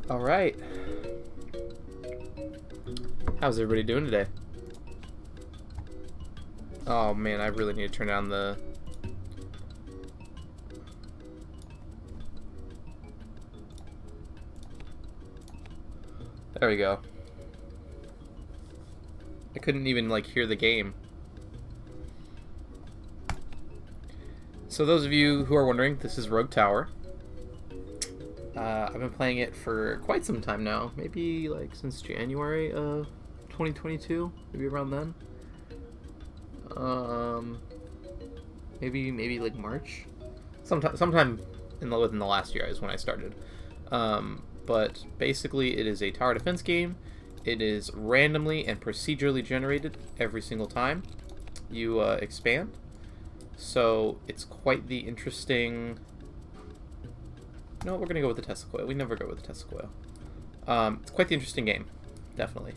All right. How's everybody doing today? Oh man, I really need to turn down the... There we go. I couldn't even like hear the game. So those of you who are wondering, this is Rogue Tower. I've been playing it for quite some time now, maybe like since January of 2022, maybe around then. Maybe like March, sometime within the last year is when I started. But basically, it is a tower defense game. It is randomly and procedurally generated every single time you expand. So it's quite the interesting... No, we're gonna go with the Tesla coil. We never go with the Tesla coil. It's quite the interesting game, definitely.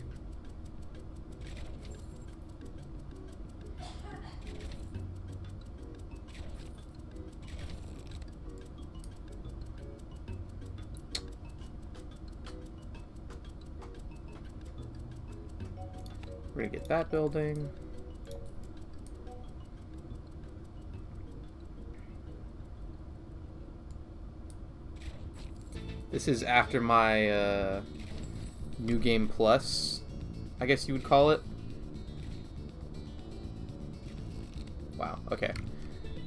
We're gonna get that building. This is after my New Game Plus, I guess you would call it. Wow, okay.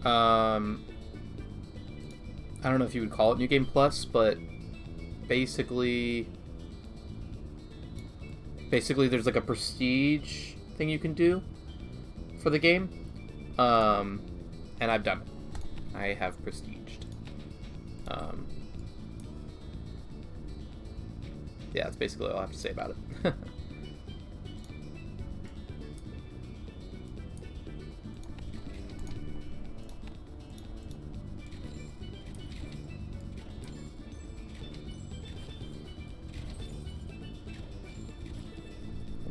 I don't know if you would call it New Game Plus, but basically there's like a prestige thing you can do for the game. And I've done it. I have prestiged. Yeah, that's basically all I have to say about it.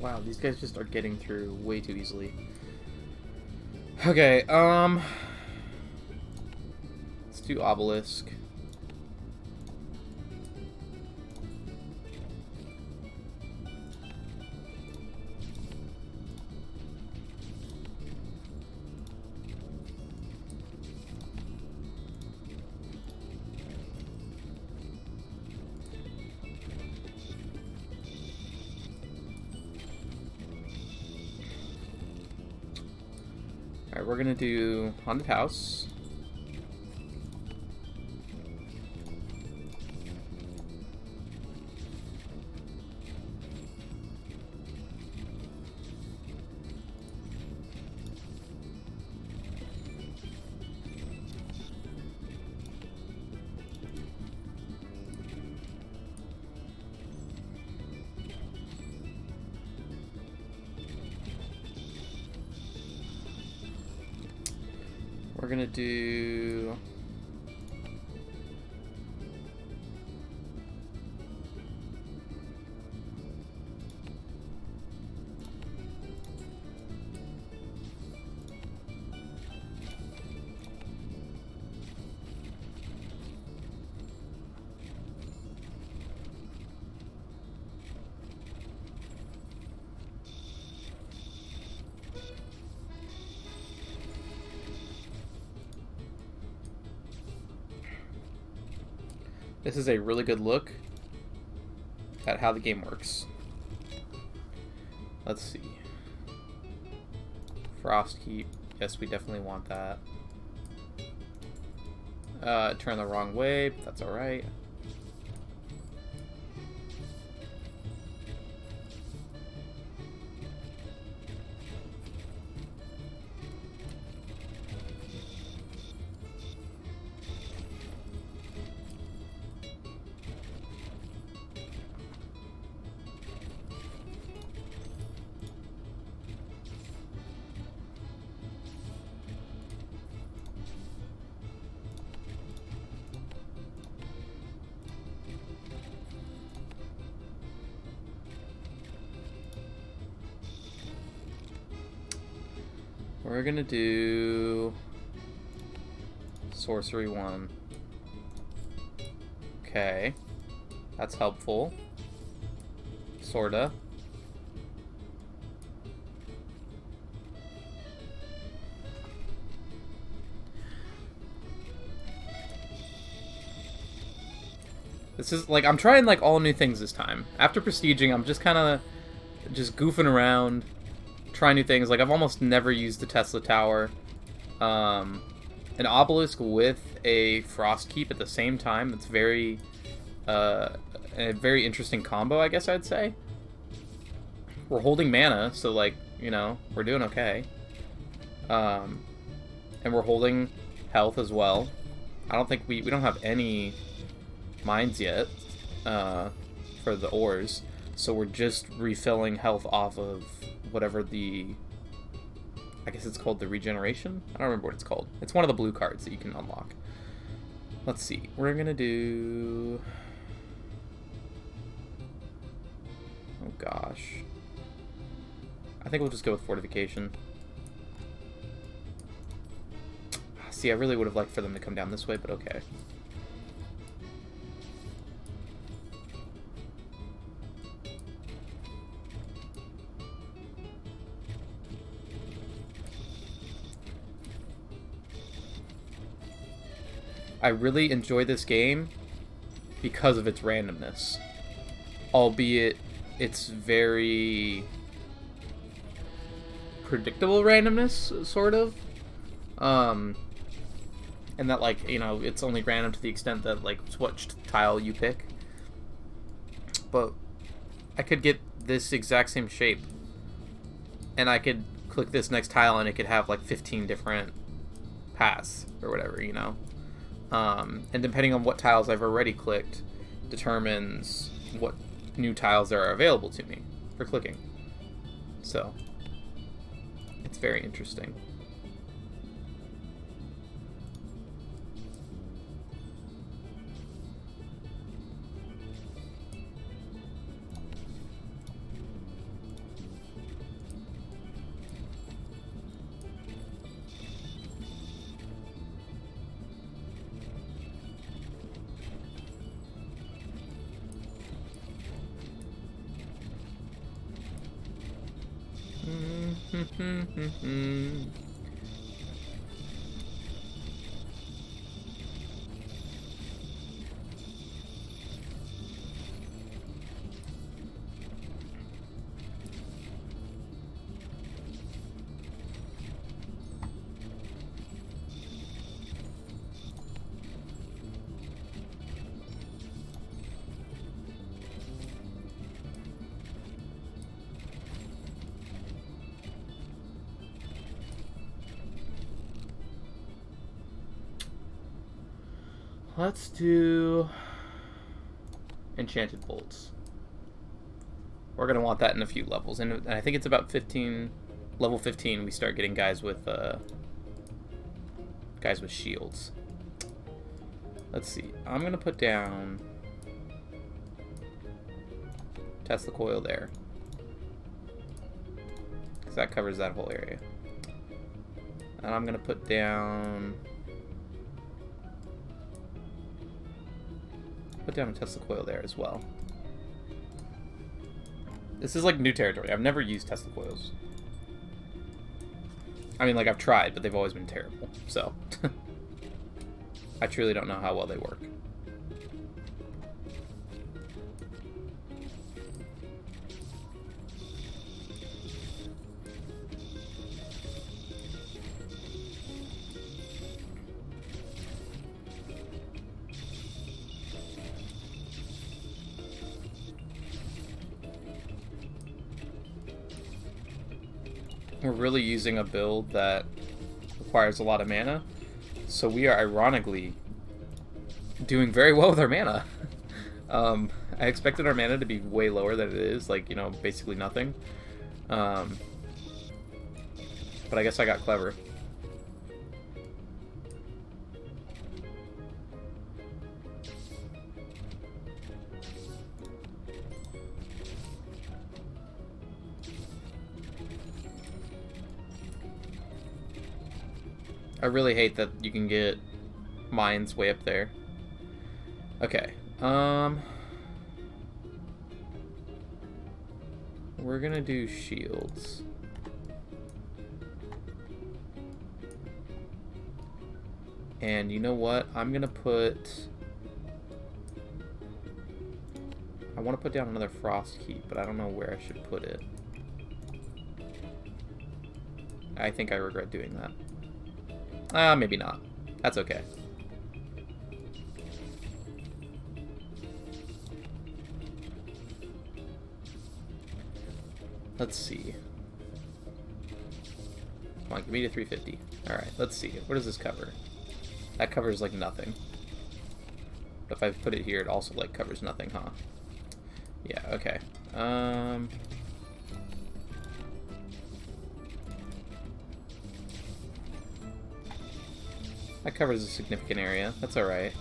Wow, these guys just are getting through way too easily. Okay, let's do Obelisk. Alright, we're gonna do Haunted House. We're gonna do... This is a really good look at how the game works. Let's see. Frost Keep. Yes, we definitely want that. Turn the wrong way. That's alright. We're gonna do... Sorcery 1. Okay. That's helpful. Sorta. This is, like, I'm trying, like, all new things this time. After Prestiging, I'm just kind of just goofing around, trying new things. Like, I've almost never used the Tesla Tower. An Obelisk with a Frost Keep at the same time. That's very, a very interesting combo, I guess I'd say. We're holding mana, so, like, you know, we're doing okay. And we're holding health as well. I don't think we don't have any mines yet for the ores, so we're just refilling health off of whatever the, I guess it's called the regeneration? I don't remember what it's called. It's one of the blue cards that you can unlock. Let's see. We're gonna do... Oh gosh. I think we'll just go with Fortification. See, I really would have liked for them to come down this way, but okay. I really enjoy this game because of its randomness. Albeit, it's very predictable randomness, sort of. And that, like, you know, it's only random to the extent that, like, it's what tile you pick. But I could get this exact same shape, and I could click this next tile, and it could have, like, 15 different paths, or whatever, you know? And depending on what tiles I've already clicked, determines what new tiles there are available to me for clicking. So, it's very interesting. Let's do Enchanted Bolts. We're going to want that in a few levels. And I think it's about 15, level 15, we start getting guys with shields. Let's see. I'm going to put down Tesla Coil there, because that covers that whole area. And I'm going to put down... Put down a Tesla Coil there as well. This is like new territory. I've never used Tesla Coils. I mean, like, I've tried, but they've always been terrible. So, I truly don't know how well they work. We're really using a build that requires a lot of mana, so we are ironically doing very well with our mana. I expected our mana to be way lower than it is, like, you know, basically nothing. But I guess I got clever. I really hate that you can get Mine's way up there. Okay. We're gonna do shields. And you know what? I'm gonna put... I want to put down another frost keep, but I don't know where I should put it. I think I regret doing that. Maybe not. That's okay. Let's see. Come on, give me to 350. Alright, let's see. What does this cover? That covers, like, nothing. But if I put it here, it also, like, covers nothing, huh? Yeah, okay. That covers a significant area. That's alright.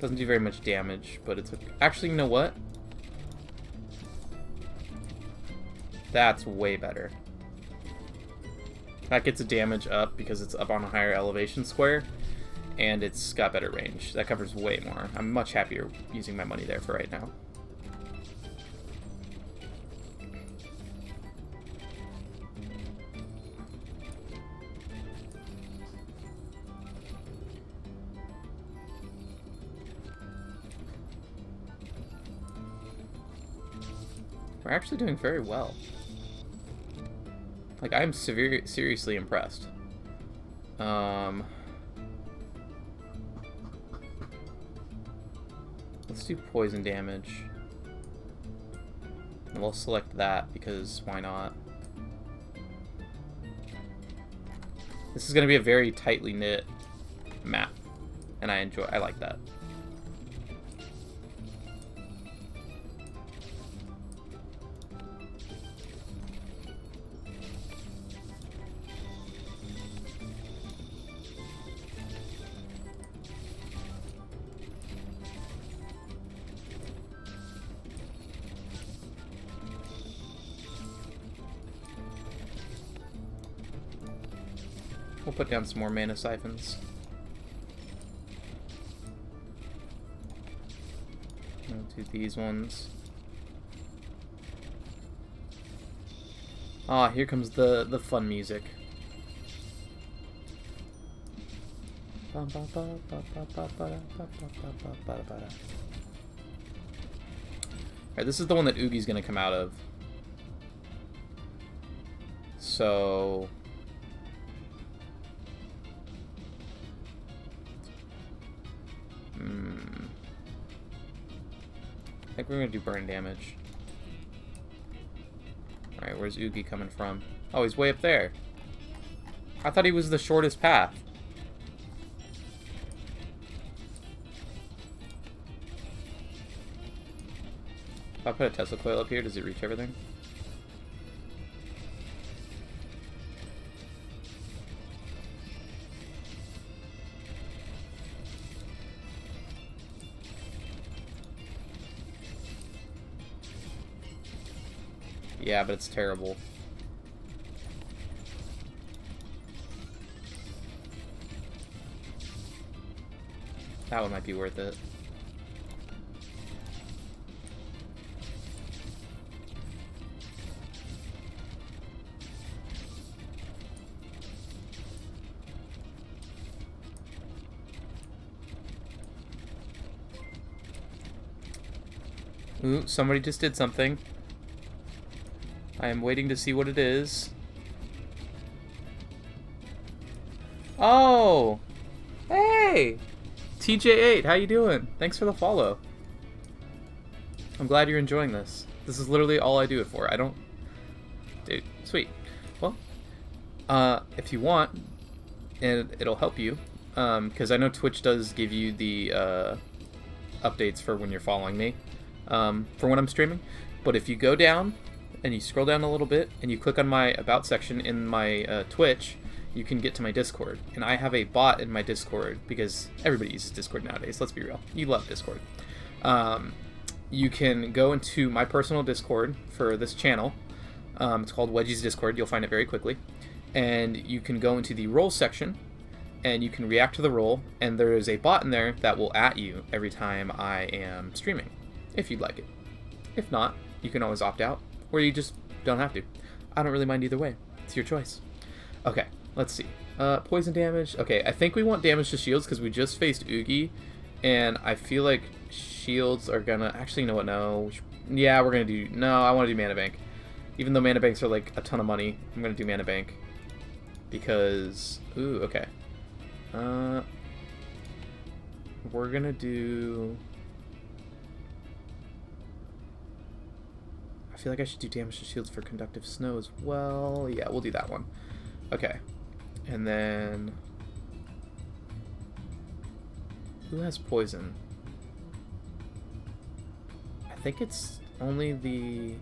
Doesn't do very much damage, but it's... Actually, you know what? That's way better. That gets a damage up because it's up on a higher elevation square, and it's got better range. That covers way more. I'm much happier using my money there for right now. We're actually doing very well. Like, I'm seriously impressed. Let's do poison damage. And we'll select that because why not? This is going to be a very tightly knit map, and I like that. We'll put down some more mana siphons. We'll do these ones. Ah, here comes the fun music. Alright, this is the one that Oogie's gonna come out of. So... I think we're gonna do burn damage. Alright, where's Oogie coming from? Oh, he's way up there. I thought he was the shortest path. If I put a Tesla coil up here, does it reach everything? Yeah, but it's terrible. That one might be worth it. Ooh, somebody just did something. I am waiting to see what it is. Oh! Hey! TJ8, how you doing? Thanks for the follow. I'm glad you're enjoying this. This is literally all I do it for. I don't... Dude, sweet. Well, if you want, and it'll help you, because I know Twitch does give you the updates for when you're following me, for when I'm streaming. But if you go down and you scroll down a little bit and you click on my About section in my Twitch, you can get to my Discord. And I have a bot in my Discord because everybody uses Discord nowadays. Let's be real. You love Discord. You can go into my personal Discord for this channel. It's called Wedgie's Discord. You'll find it very quickly. And you can go into the roles section and you can react to the roll, and there is a bot in there that will at you every time I am streaming, if you'd like it. If not, you can always opt out, or you just don't have to. I don't really mind either way. It's your choice. Okay, let's see. Poison damage. Okay, I think we want damage to shields because we just faced Oogie, and I feel like shields are gonna... Actually, you know what? No. Yeah, we're gonna do... No, I want to do Mana Bank. Even though Mana Banks are like a ton of money, I'm gonna do Mana Bank. Because... Ooh, okay. We're gonna do... I feel like I should do damage to shields for Conductive Snow as well. Yeah, we'll do that one. Okay. And then... Who has poison? I think it's only the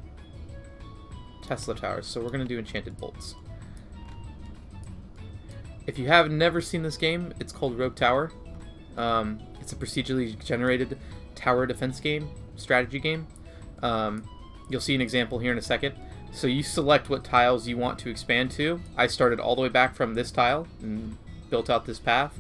Tesla Towers, so we're gonna do Enchanted Bolts. If you have never seen this game, it's called Rogue Tower. It's a procedurally generated tower defense game, strategy game. You'll see an example here in a second. So you select what tiles you want to expand to. I started all the way back from this tile and built out this path.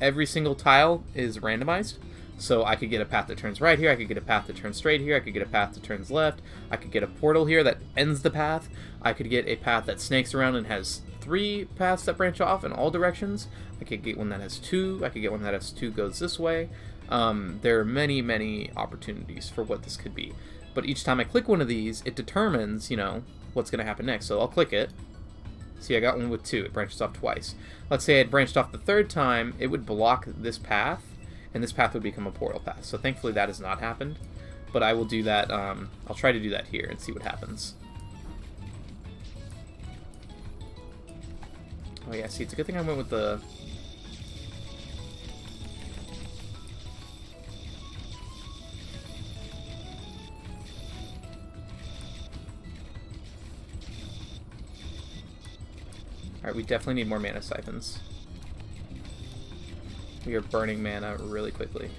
Every single tile is randomized. So I could get a path that turns right here, I could get a path that turns straight here, I could get a path that turns left, I could get a portal here that ends the path, I could get a path that snakes around and has 3 paths that branch off in all directions, I could get one that has 2, I could get one that has 2 goes this way. There are many, many opportunities for what this could be. But each time I click one of these, it determines, you know, what's going to happen next. So I'll click it. See, I got one with 2. It branches off twice. Let's say it branched off the 3rd time, it would block this path, and this path would become a portal path. So thankfully that has not happened. But I will do that, I'll try to do that here and see what happens. Oh yeah, see, it's a good thing I went with the... Alright, we definitely need more mana siphons. We are burning mana really quickly.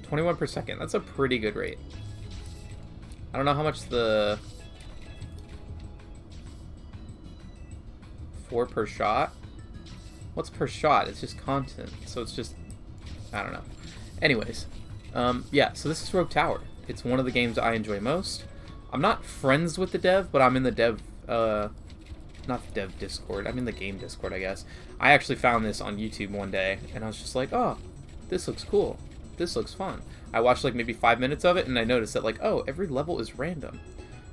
$21 per second. That's a pretty good rate. I don't know how much the... 4 per shot? What's per shot? It's just content. So it's just... I don't know. Anyways. Yeah, so this is Rogue Tower. It's one of the games I enjoy most. I'm not friends with the dev, but I'm in the dev... not the dev Discord. I'm in the game Discord, I guess. I actually found this on YouTube one day, and I was just like, oh, this looks cool. This looks fun. I watched like maybe 5 minutes of it, and I noticed that like, oh, every level is random.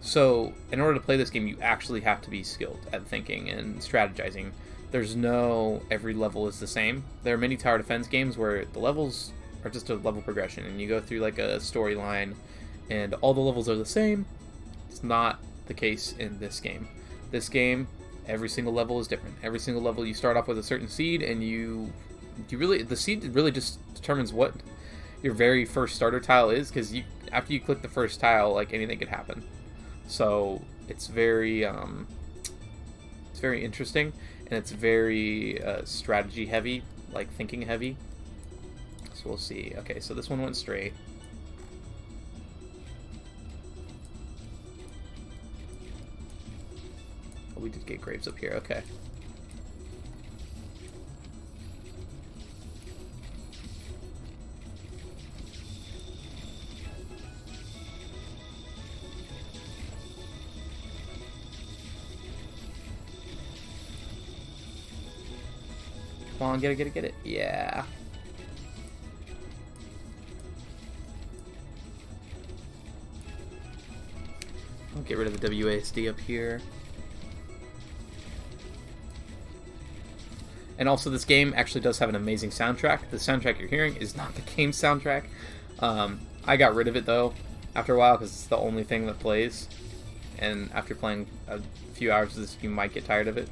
So in order to play this game, you actually have to be skilled at thinking and strategizing. There's no every level is the same. There are many tower defense games where the levels are just a level progression, and you go through like a storyline, and all the levels are the same. It's not the case in this game. This game, every single level is different. Every single level you start off with a certain seed, and the seed really just determines what your very first starter tile is, because after you click the first tile, like anything could happen. So it's very interesting, and it's very strategy heavy, like thinking heavy. So we'll see. Okay, so this one went straight. Oh, we did get graves up here. Okay. Come on, get it. Yeah. I'll get rid of the WASD up here. And also, this game actually does have an amazing soundtrack. The soundtrack you're hearing is not the game soundtrack. I got rid of it, though, after a while, because it's the only thing that plays. And after playing a few hours of this, you might get tired of it.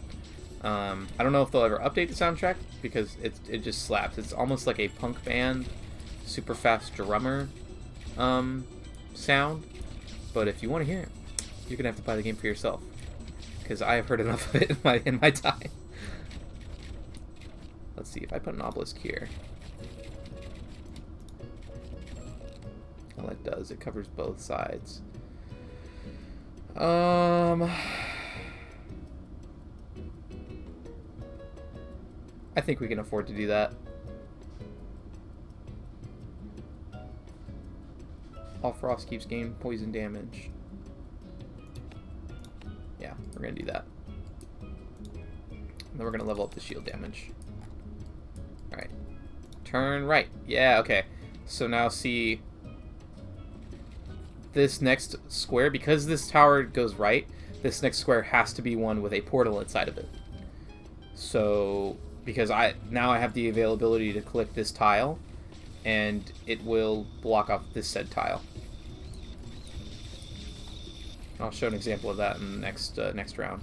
I don't know if they'll ever update the soundtrack, because it just slaps. It's almost like a punk band, super fast drummer sound. But if you want to hear it, you're going to have to buy the game for yourself, because I have heard enough of it in my time. Let's see, if I put an obelisk here. All it does, it covers both sides. I think we can afford to do that. All frost keeps gain poison damage. Yeah, we're gonna do that. And then we're gonna level up the shield damage. Alright. Turn right. Yeah, okay. So now see this next square, because this tower goes right, this next square has to be one with a portal inside of it. So because now I have the availability to click this tile, and it will block off this said tile. I'll show an example of that in the next round.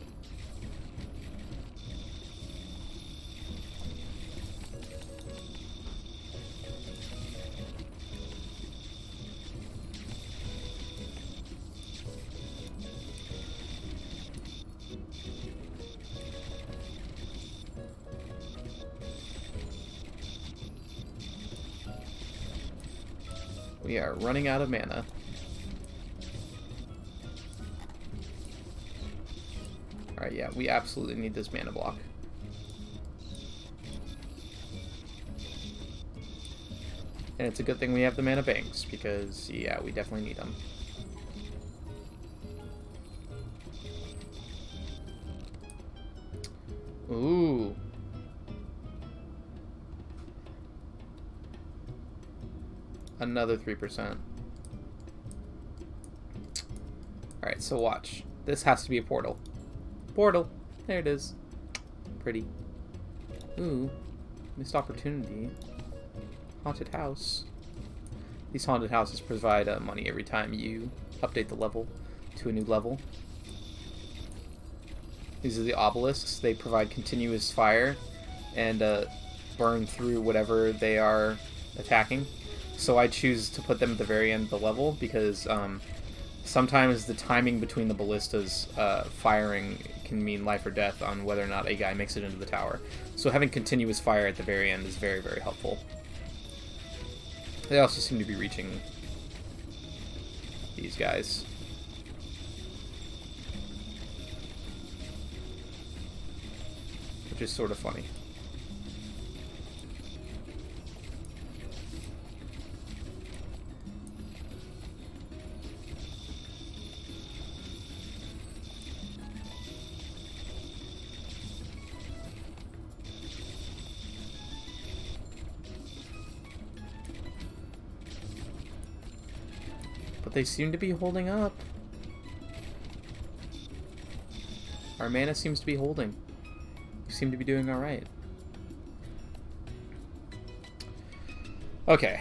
We are running out of mana. Alright, yeah, we absolutely need this mana block. And it's a good thing we have the mana banks, because, yeah, we definitely need them. Ooh. Another 3%. Alright, so watch. This has to be a portal. Portal. There it is. Pretty. Ooh. Missed opportunity. Haunted house. These haunted houses provide money every time you update the level to a new level. These are the obelisks. They provide continuous fire and burn through whatever they are attacking. So I choose to put them at the very end of the level because sometimes the timing between the ballistas firing can mean life or death on whether or not a guy makes it into the tower. So having continuous fire at the very end is very, very helpful. They also seem to be reaching these guys. Which is sort of funny. But they seem to be holding up. Our mana seems to be holding. We seem to be doing alright. Okay.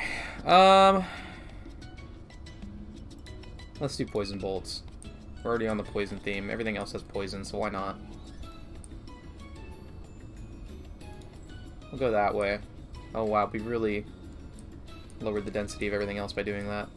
Let's do poison bolts. We're already on the poison theme. Everything else has poison, so why not? We'll go that way. Oh wow, we really lowered the density of everything else by doing that.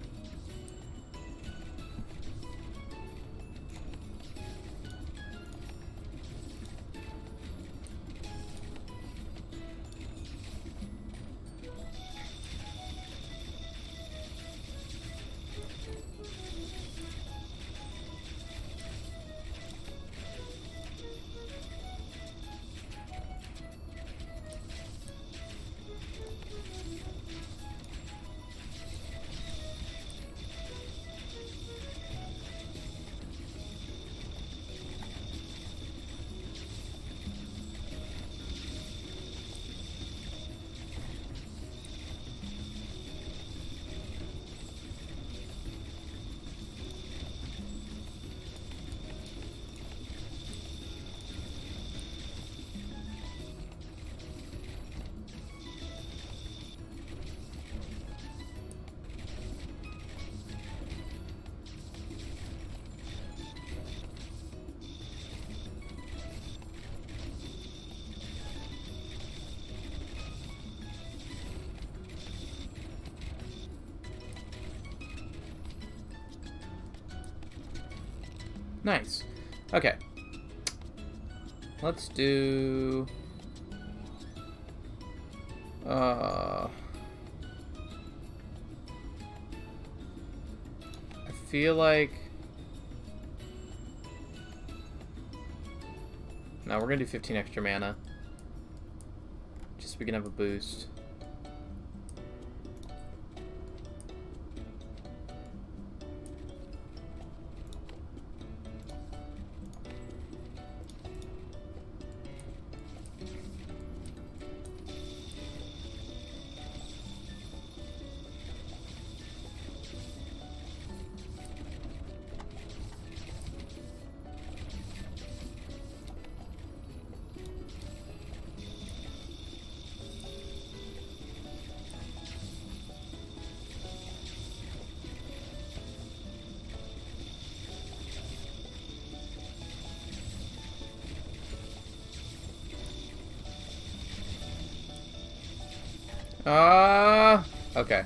Nice. Okay. Let's do... feel like... No, we're gonna do 15 extra mana. Just so we can have a boost. Okay.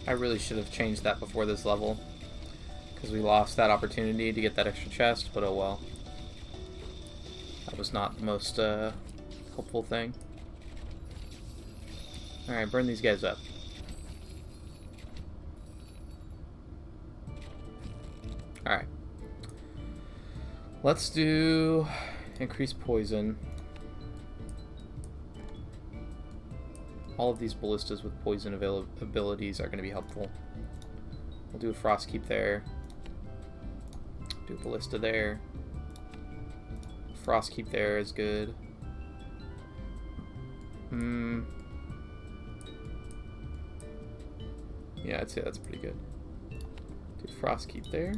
I really should have changed that before this level, because we lost that opportunity to get that extra chest, but oh well. That was not the most helpful thing. Alright, burn these guys up. Alright. Let's do increase poison. All of these ballistas with poison abilities are going to be helpful. We'll do a frost keep there. Do a ballista there. Frost keep there is good. Yeah, I'd say that's pretty good. Do frost keep there.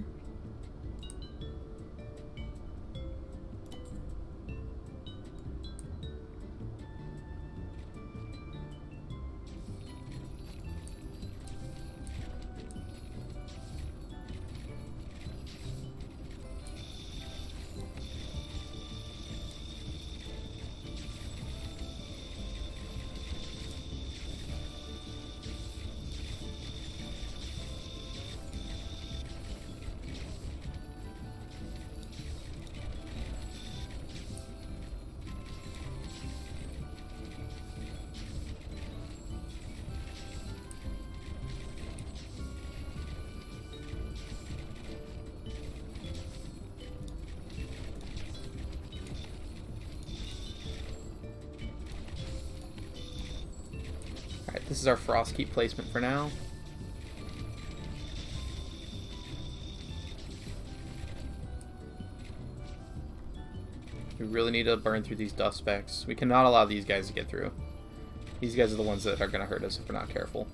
Alright, this is our frost keep placement for now. We really need to burn through these dust specks. We cannot allow these guys to get through. These guys are the ones that are going to hurt us if we're not careful.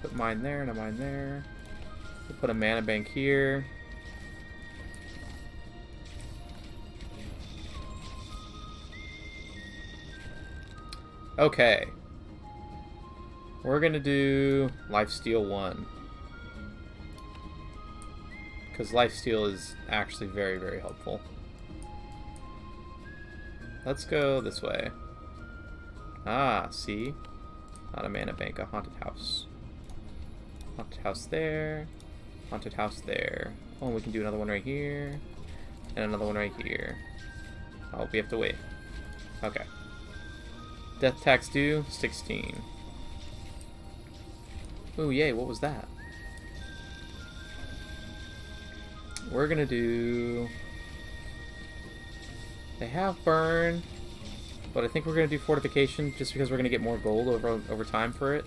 Put mine there and a mine there. We'll put a mana bank here. Okay. We're gonna do Lifesteal 1. Because Lifesteal is actually very, very helpful. Let's go this way. Ah, see? Not a mana bank, a haunted house. Haunted house there. Haunted house there. Oh, we can do another one right here. And another one right here. Oh, we have to wait. Okay. Death tax due, 16. Ooh, yay, what was that? We're gonna do... They have burn, But I think we're going to do Fortification just because we're going to get more gold over time for it.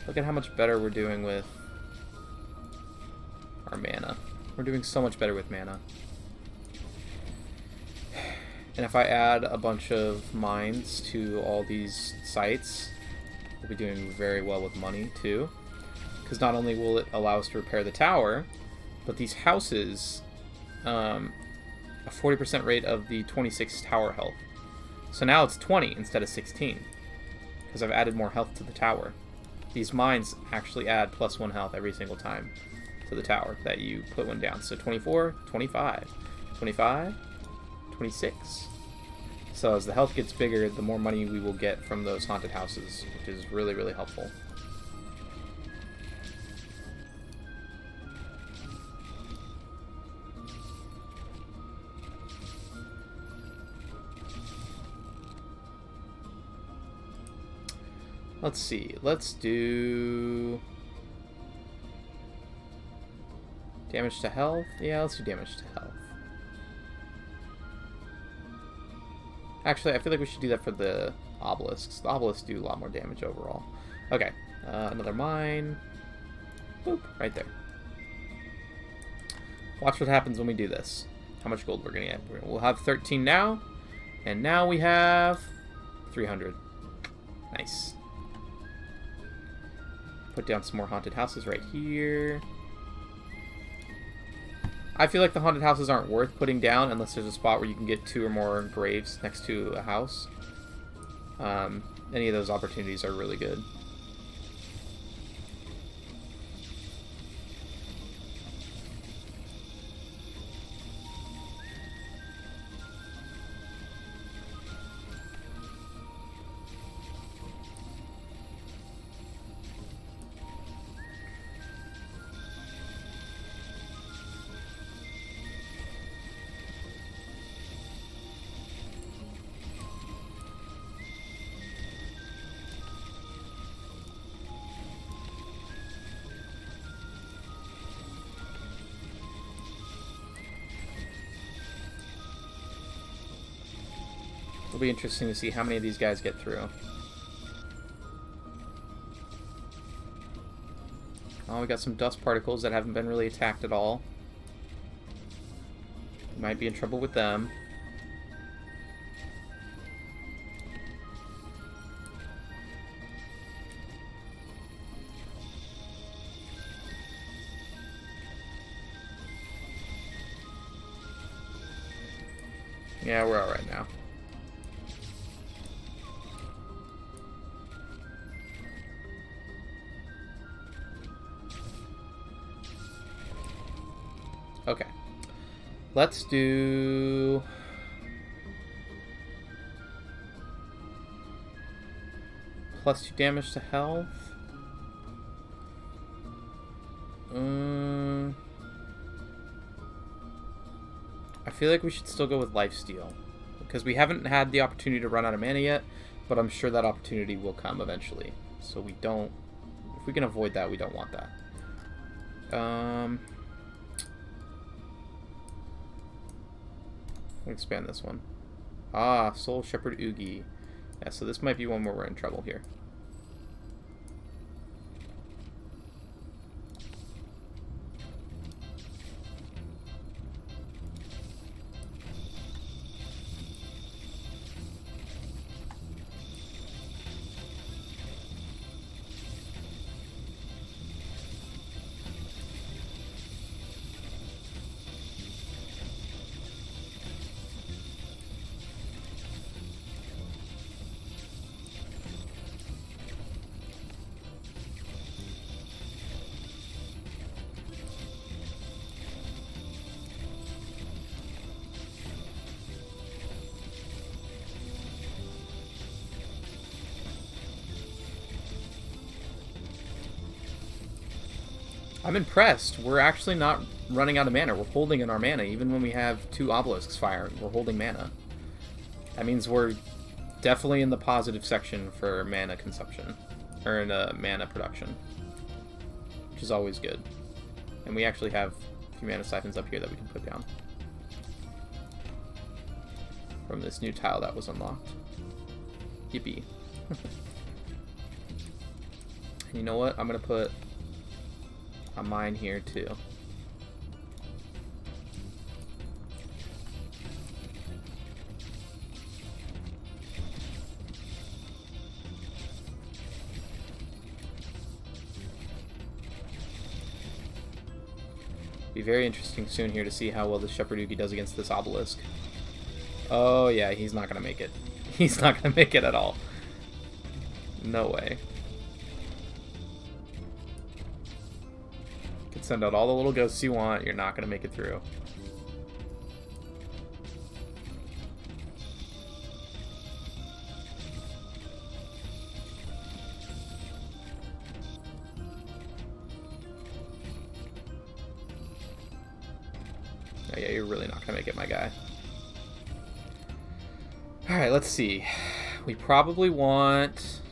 Look at how much better we're doing with our mana. We're doing so much better with mana. And if I add a bunch of mines to all these sites, we'll be doing very well with money too. Because not only will it allow us to repair the tower, but these houses, a 40% rate of the 26 tower health. So now it's 20 instead of 16. Because I've added more health to the tower. These mines actually add +1 health every single time to the tower that you put one down. So 24, 25, 25, 26. So as the health gets bigger, the more money we will get from those haunted houses, which is really, really helpful. Let's see. Let's do damage to health. Yeah, let's do damage to health. Actually, I feel like we should do that for the obelisks. The obelisks do a lot more damage overall. Okay, another mine. Boop, right there. Watch what happens when we do this. How much gold we're gonna get. We'll have 13 now, and now we have 300. Nice. Put down some more haunted houses right here. I feel like the haunted houses aren't worth putting down unless there's a spot where you can get 2 or more graves next to a house. Any of those opportunities are really good. It'll be interesting to see how many of these guys get through. Oh, we got some dust particles that haven't been really attacked at all. We might be in trouble with them. Yeah, we're alright now. Okay. Let's do +2 damage to health. I feel like we should still go with lifesteal because we haven't had the opportunity to run out of mana yet, but I'm sure that opportunity will come eventually. So we don't, if we can avoid that, we don't want that. Expand this one. Ah, Soul Shepherd Oogie. Yeah, so this might be one where we're in trouble here. I'm impressed. We're actually not running out of mana. We're holding in our mana. Even when we have 2 obelisks firing, we're holding mana. That means we're definitely in the positive section for mana consumption. or in mana production, which is always good. And we actually have a few mana siphons up here that we can put down from this new tile that was unlocked. Yippee. You know what? I'm gonna put a mine here too. Be very interesting soon here to see how well the Shepherd Oogie does against this obelisk. Oh yeah, he's not gonna make it. He's not gonna make it at all. No way. You can send out all the little ghosts you want, you're not gonna make it through. Oh yeah, you're really not gonna make it, my guy. Alright, let's see. We probably want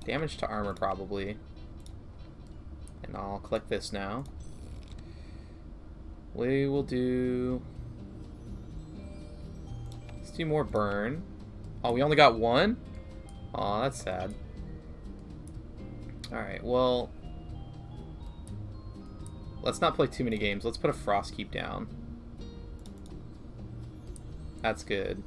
damage to armor, probably. And I'll collect this now. We will do... Let's do more burn. Oh, we only got one? Aw, that's sad. Alright, well... Let's not play too many games. Let's put a Frost Keep down. That's good.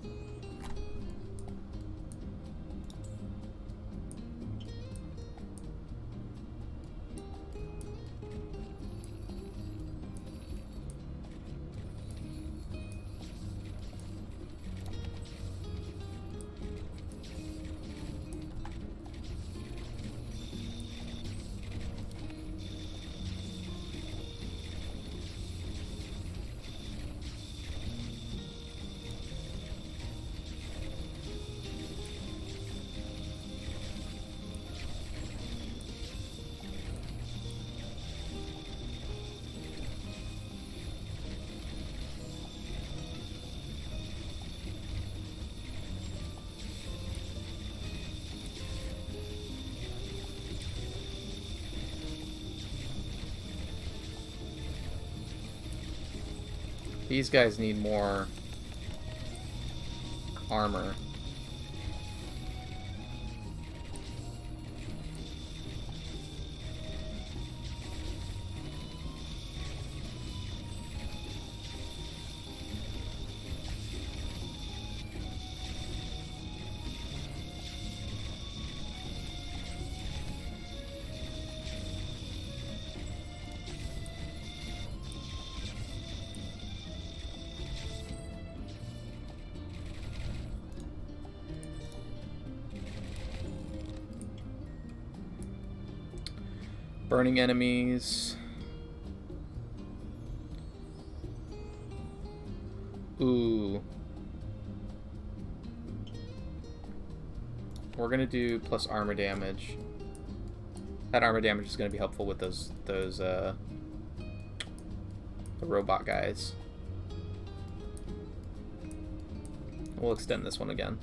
These guys need more armor. Burning enemies. Ooh. We're gonna do plus armor damage. That armor damage is gonna be helpful with the robot guys. We'll extend this one again.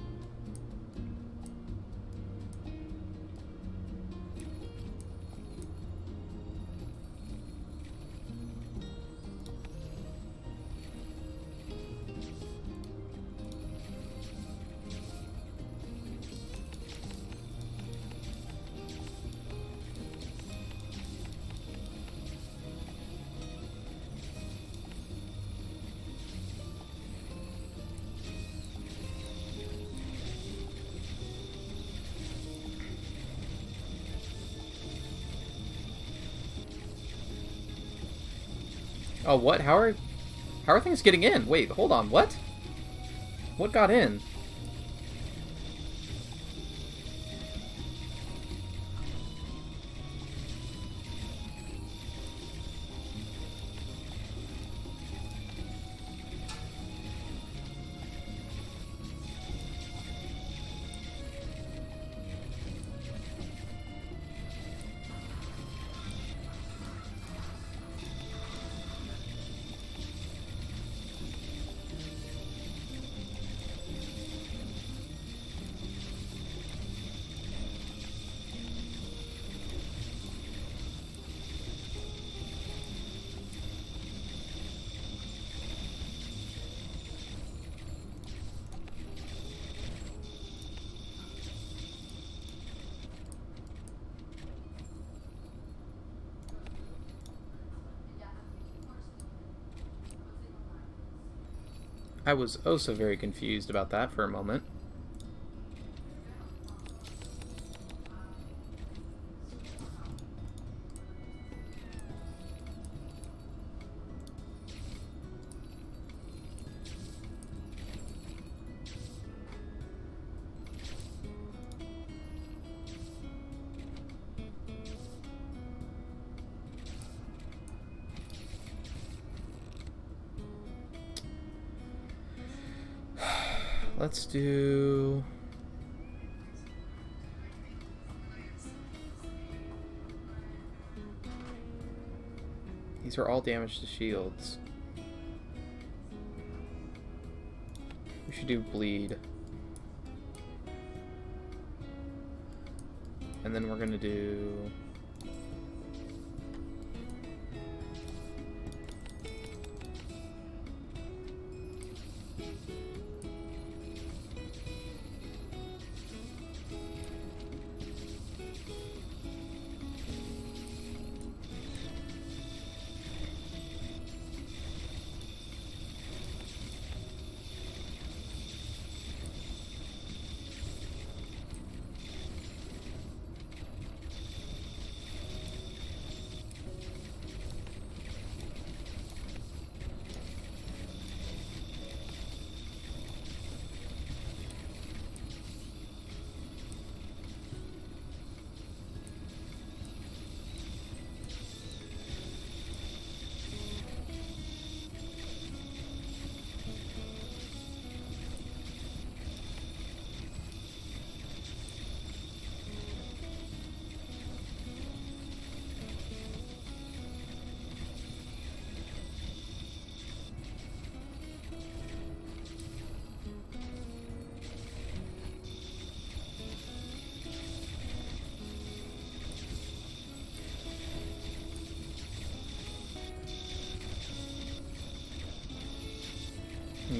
Oh, what? How are things getting in? Wait, hold on. What? What got in? I was oh so very confused about that for a moment. Let's do... These are all damage to shields. We should do bleed. And then we're gonna do...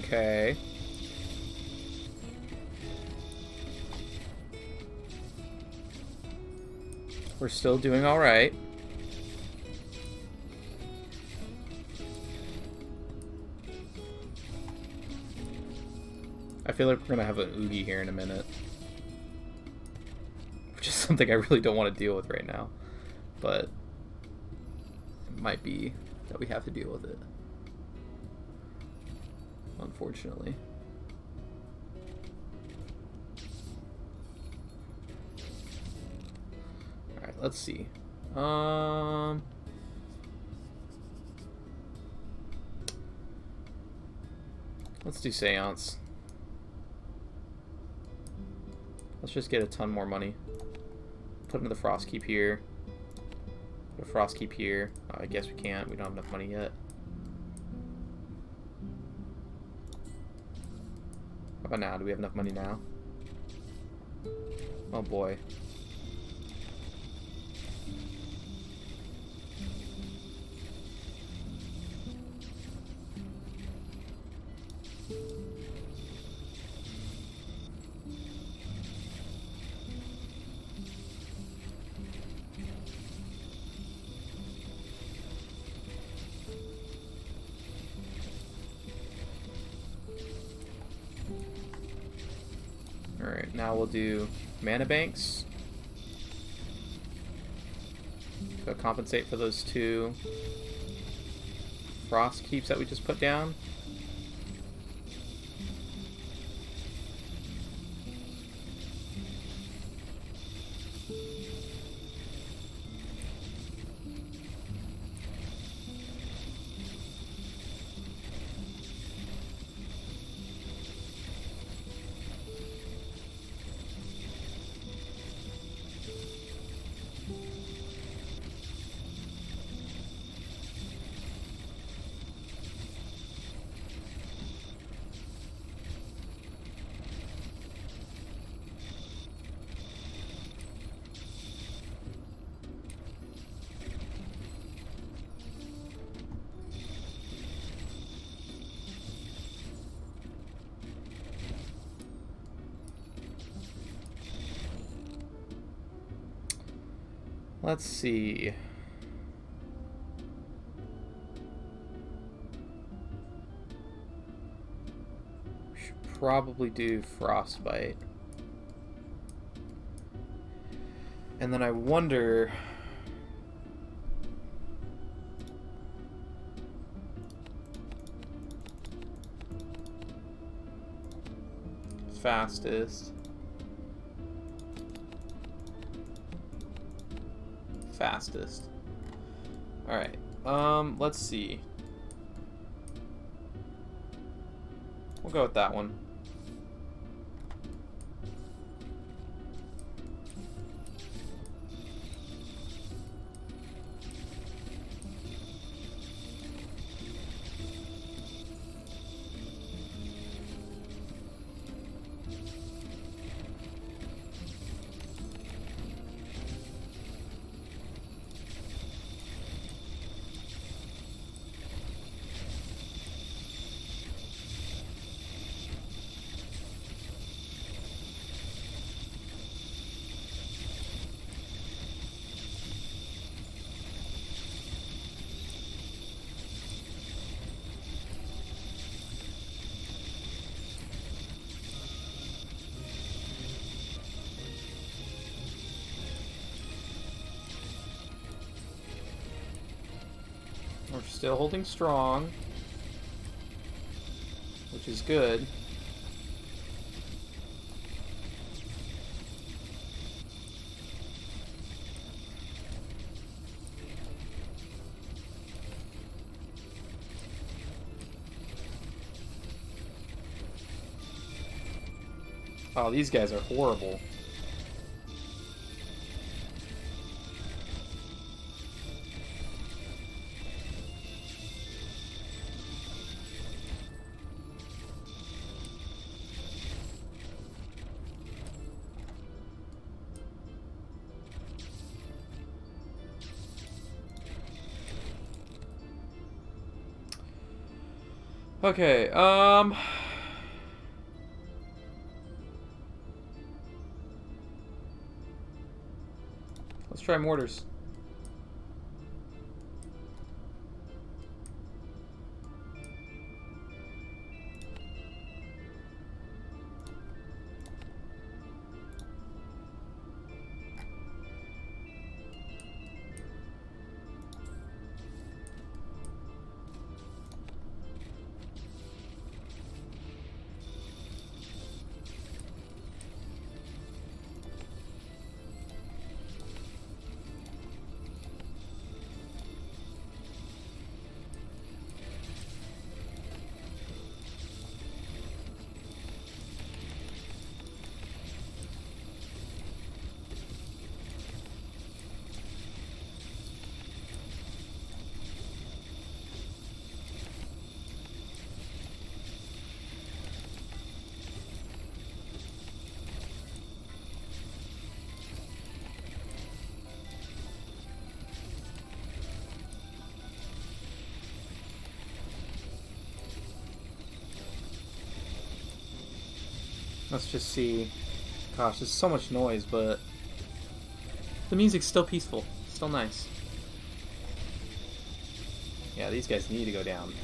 Okay. We're still doing all right. I feel like we're gonna have an Oogie here in a minute. Which is something I really don't want to deal with right now. But it might be that we have to deal with it. Unfortunately. Alright, let's see. Let's do Seance. Let's just get a ton more money. Put another Frost Keep here. Put a Frost Keep here. Oh, I guess we can't. We don't have enough money yet. How about now? Do we have enough money now? Oh boy. Alright, now we'll do mana banks to compensate for those two Frost Keeps that we just put down. Let's see. probably do Frostbite. And then I wonder... Fastest. Alright, let's see. We'll go with that one. We're still holding strong, which is good. Oh, these guys are horrible. Okay, let's try mortars. Let's just see. Gosh, there's so much noise, but the music's still peaceful. Still nice. Yeah, these guys need to go down.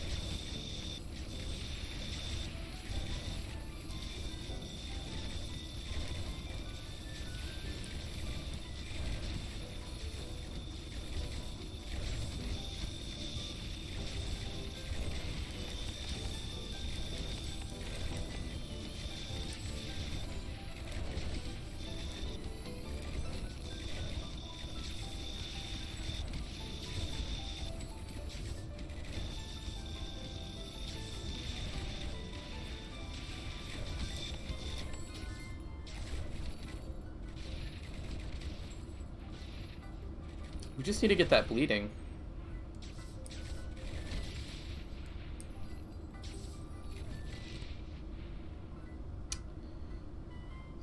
We just need to get that bleeding.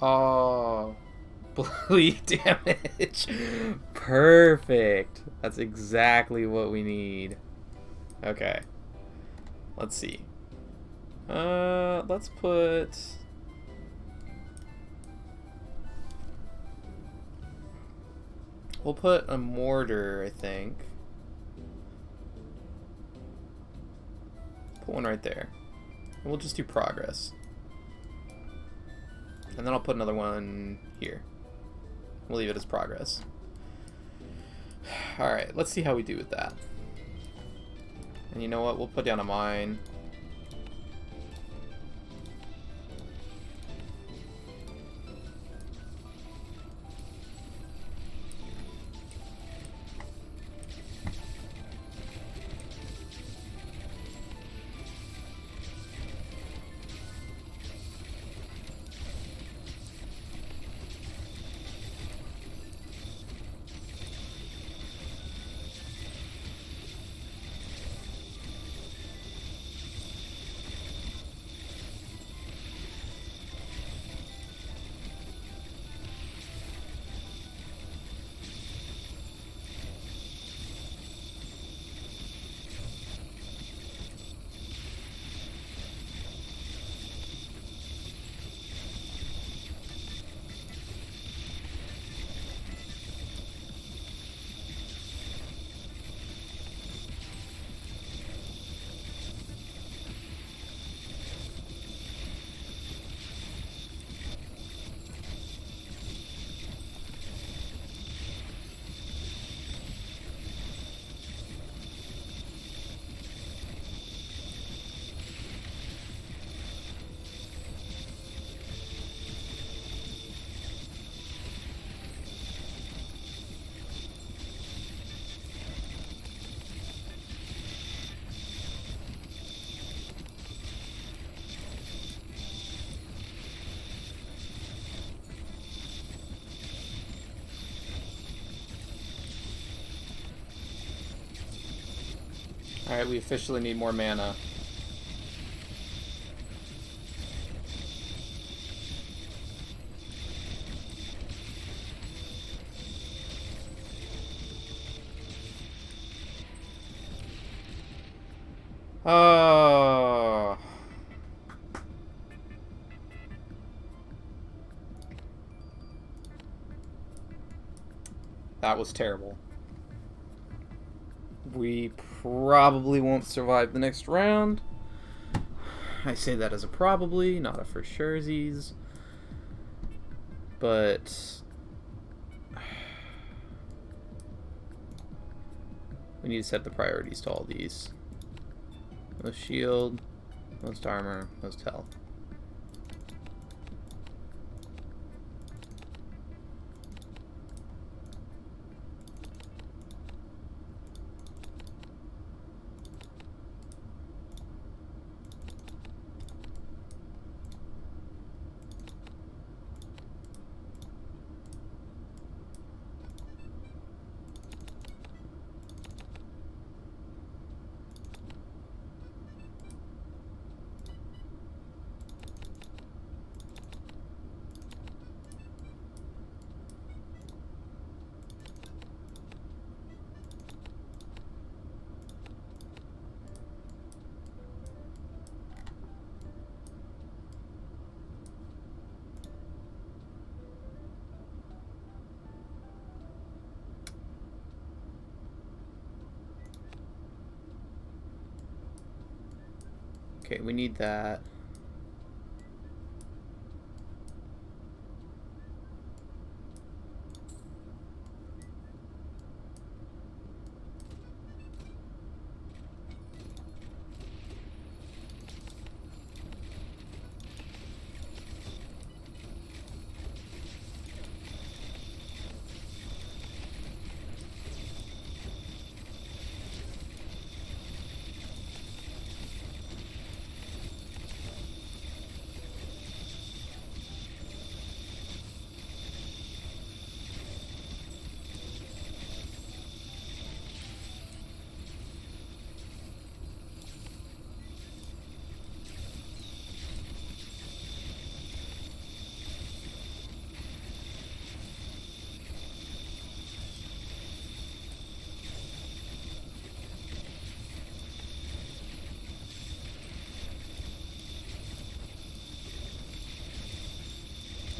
Oh, bleed damage. Perfect. That's exactly what we need. Okay. Let's see. Let's put... We'll put a mortar, I think. Put one right there. And we'll just do progress. And then I'll put another one here. We'll leave it as progress. Alright, let's see how we do with that. And you know what? We'll put down a mine. Alright, we officially need more mana. Oh. That was terrible. We probably won't survive the next round. I say that as a probably, not a for surezies. But we need to set the priorities to all these. Most shield, most armor, most health. Okay, we need that.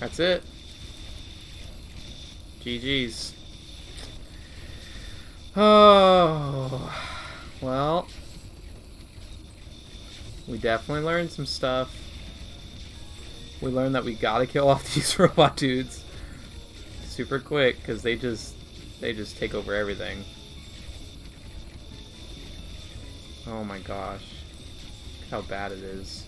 That's it. GG's. Oh, well, we definitely learned some stuff. We learned that we gotta kill off these robot dudes super quick because they just take over everything. Oh my gosh. Look how bad it is.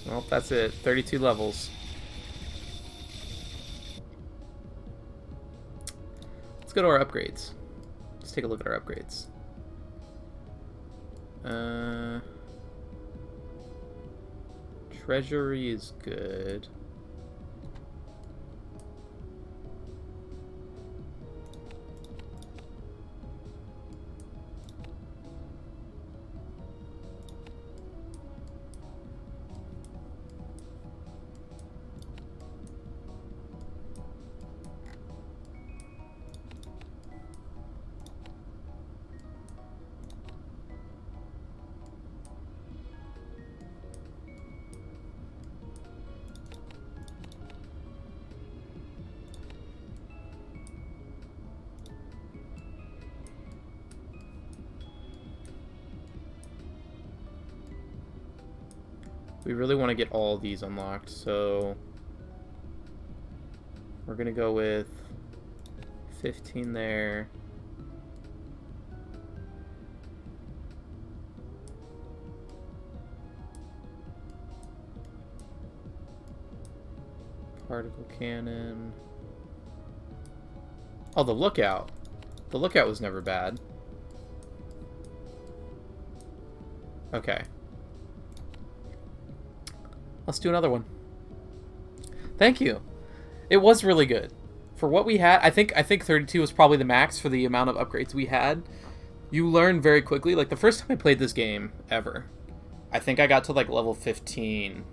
Well, that's it. 32 levels. Let's go to our upgrades. Let's take a look at our upgrades. Treasury is good. We really want to get all these unlocked, so we're gonna go with 15 there. Particle cannon. Oh, the lookout. The lookout was never bad. Okay. Let's do another one. Thank you. It was really good. For what we had, I think 32 was probably the max for the amount of upgrades we had. You learn very quickly. Like, the first time I played this game ever, I think I got to, like, level 15.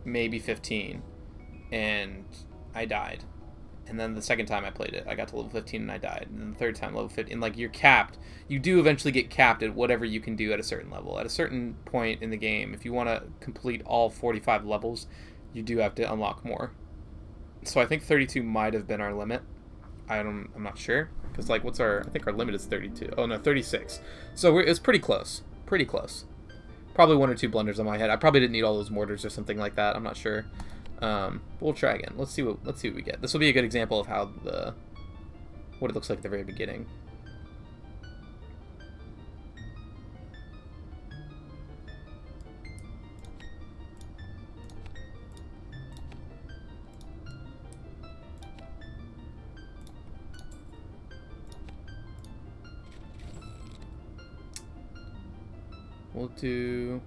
Maybe 15. And I died. And then the second time I played it, I got to level 15 and I died. And then the third time, level 15. And, like, you're capped. You do eventually get capped at whatever you can do at a certain level. At a certain point in the game, if you want to complete all 45 levels, you do have to unlock more. So I think 32 might have been our limit. I'm not sure. Because, like, I think our limit is 32. Oh, no, 36. So it's pretty close. Pretty close. Probably one or two blunders on my head. I probably didn't need all those mortars or something like that. I'm not sure. We'll try again. Let's see what we get. This will be a good example of how what it looks like at the very beginning. We'll do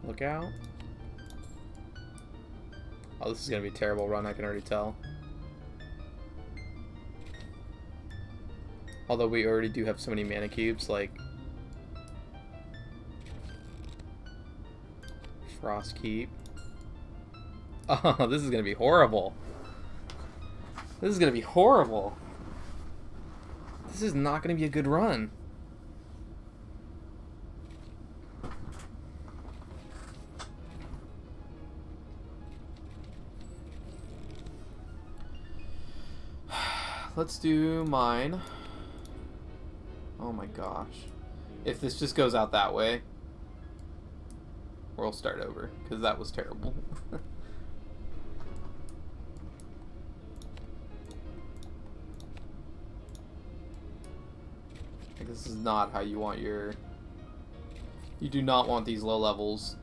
lookout. Oh, this is gonna be a terrible run, I can already tell. Although we already do have so many mana cubes, like Frost Keep. Oh, this is gonna be horrible. This is gonna be horrible. This is not gonna be a good run. Let's do mine. Oh my gosh. If this just goes out that way, we'll start over, because that was terrible. Like, this is not how you want your... You do not want these low levels.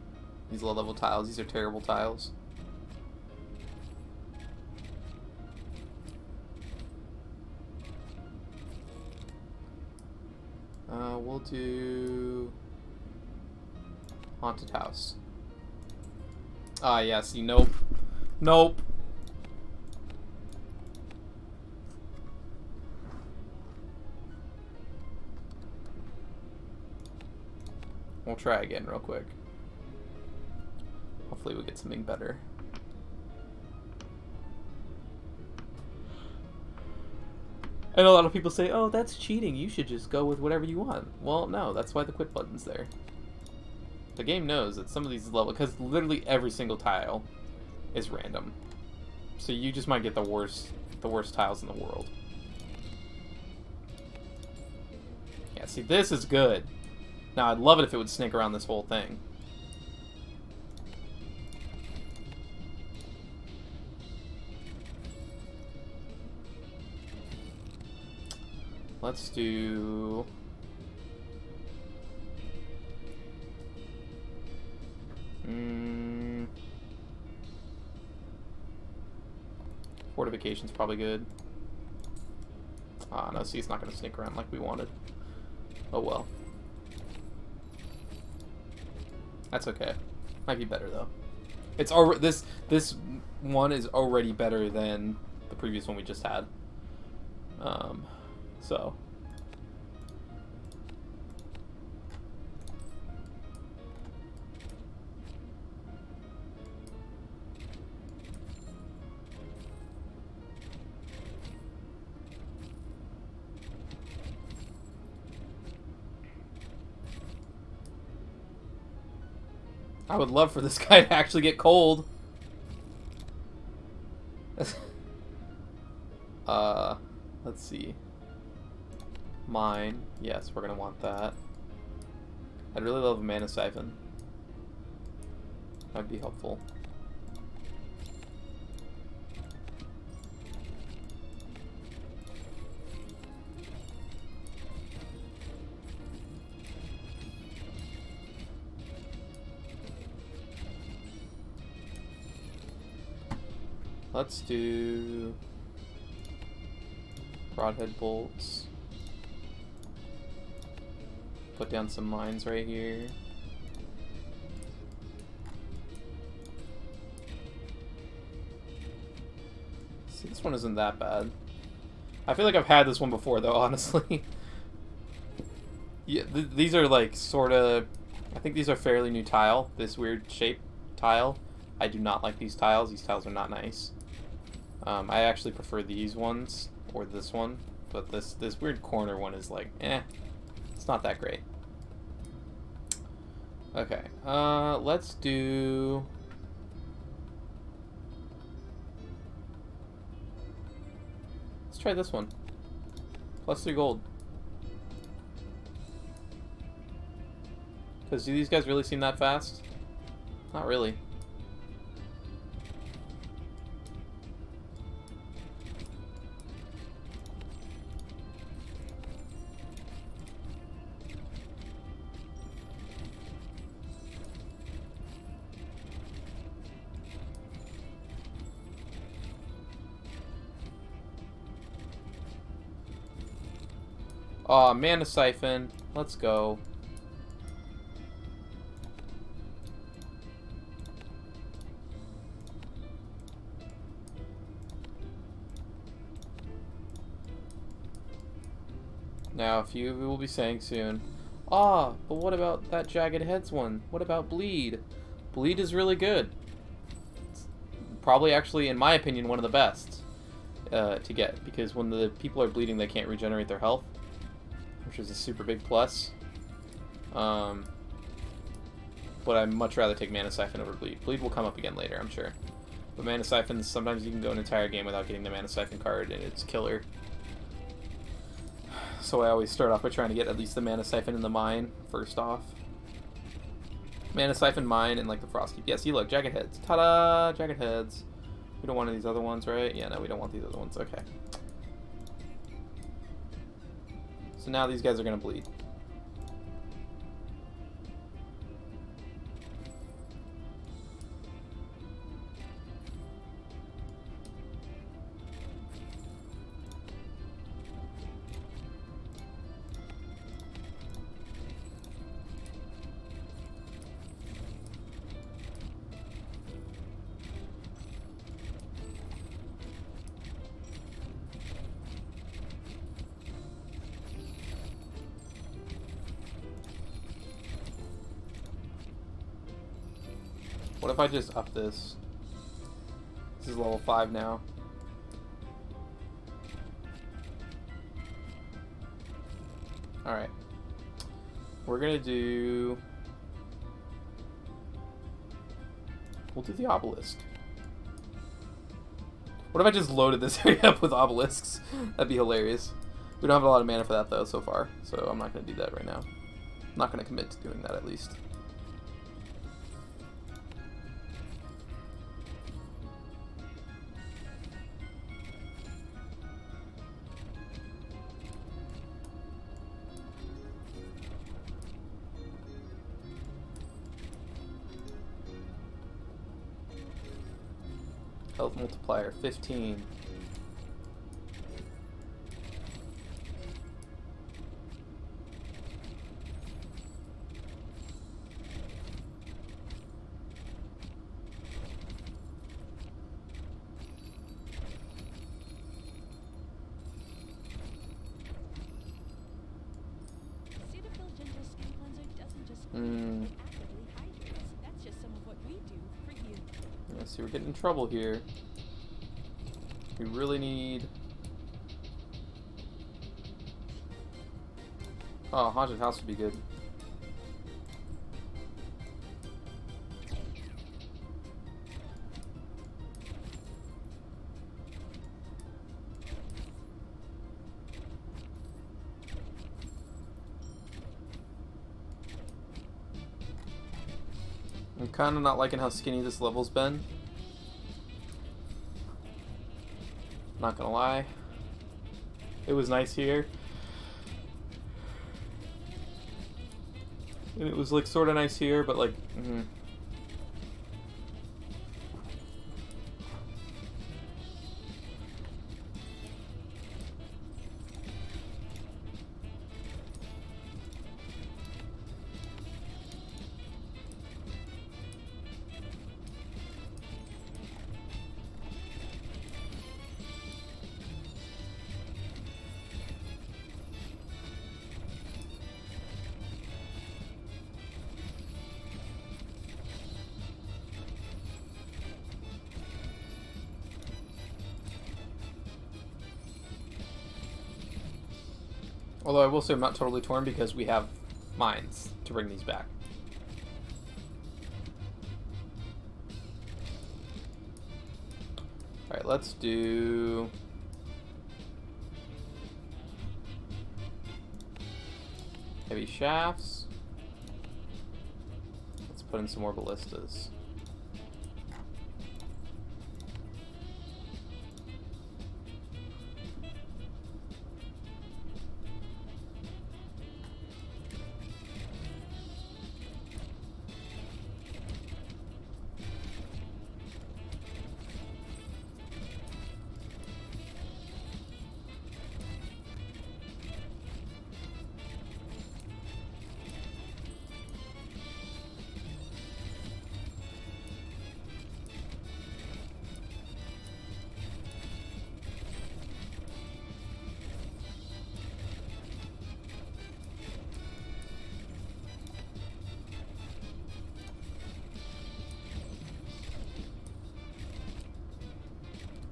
These low level tiles. These are terrible tiles. We'll do Haunted House. Ah, yeah, see, nope. Nope. We'll try again real quick. Hopefully we get something better. And a lot of people say, oh, that's cheating. You should just go with whatever you want. Well, no, that's why the quit button's there. The game knows that some of these levels, because literally every single tile is random. So you just might get the worst tiles in the world. Yeah, see, this is good. Now, I'd love it if it would snake around this whole thing. Let's do... Fortification's probably good. Ah, no, see, it's not going to sneak around like we wanted. Oh well. That's okay. Might be better though. It's already this one is already better than the previous one we just had. So. I would love for this guy to actually get cold. Let's see. Mine. Yes, we're gonna want that. I'd really love a mana siphon. That'd be helpful. Let's do broadhead bolts. Put down some mines right here. See, this one isn't that bad. I feel like I've had this one before, though, honestly. Yeah, these are like sort of... I think these are fairly new tile. This weird shape tile. I do not like these tiles. These tiles are not nice. I actually prefer these ones, or this one, but this weird corner one is like, it's not that great. Okay, let's do... Let's try this one. +3 gold. Because do these guys really seem that fast? Not really. Aw, mana siphon. Let's go. Now, a few of you will be saying soon, but what about that Jagged Heads one? What about Bleed? Bleed is really good. It's probably, actually, in my opinion, one of the best to get, because when the people are bleeding, they can't regenerate their health, which is a super big plus. But I'd much rather take Mana Siphon over Bleed. Bleed will come up again later, I'm sure. But Mana Siphons, sometimes you can go an entire game without getting the Mana Siphon card, and it's killer. So I always start off by trying to get at least the Mana Siphon in the mine first off. Mana Siphon, mine, and like the Frostkeep. Yeah, see, look, Jagged Heads. Ta-da! Jagged Heads. We don't want any of these other ones, right? Yeah, no, we don't want these other ones. Okay. So now these guys are going to bleed. What if I just up this? This is level 5 now. Alright. We're gonna do We'll do the obelisk. What if I just loaded this area up with obelisks? That'd be hilarious. We don't have a lot of mana for that, though, so far. So I'm not going to do that right now. I'm not going to commit to doing that, at least. Health multiplier, 15. See, we're getting in trouble here. We really need... Oh, Haunted House would be good. I'm kind of not liking how skinny this level's been. Not gonna lie. It was nice here. And it was like sort of nice here, but like... Although I will say I'm not totally torn because we have mines to bring these back. Alright, let's do... heavy shafts. Let's put in some more ballistas.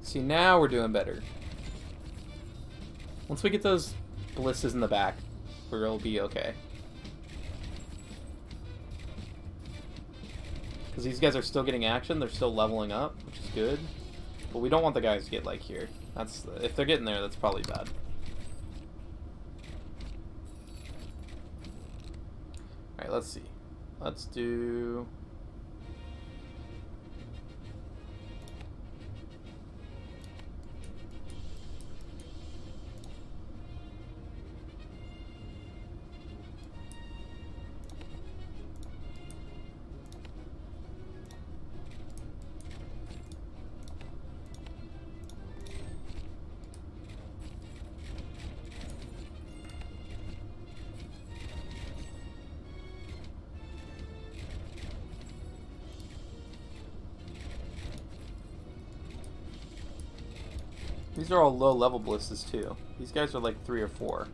See, now we're doing better. Once we get those ballistas in the back, we'll be okay. Because these guys are still getting action, they're still leveling up, which is good. But we don't want the guys to get, like, here. That's if they're getting there, that's probably bad. Alright, let's see. Let's do... These are all low-level ballistas, too. These guys are like 3 or 4.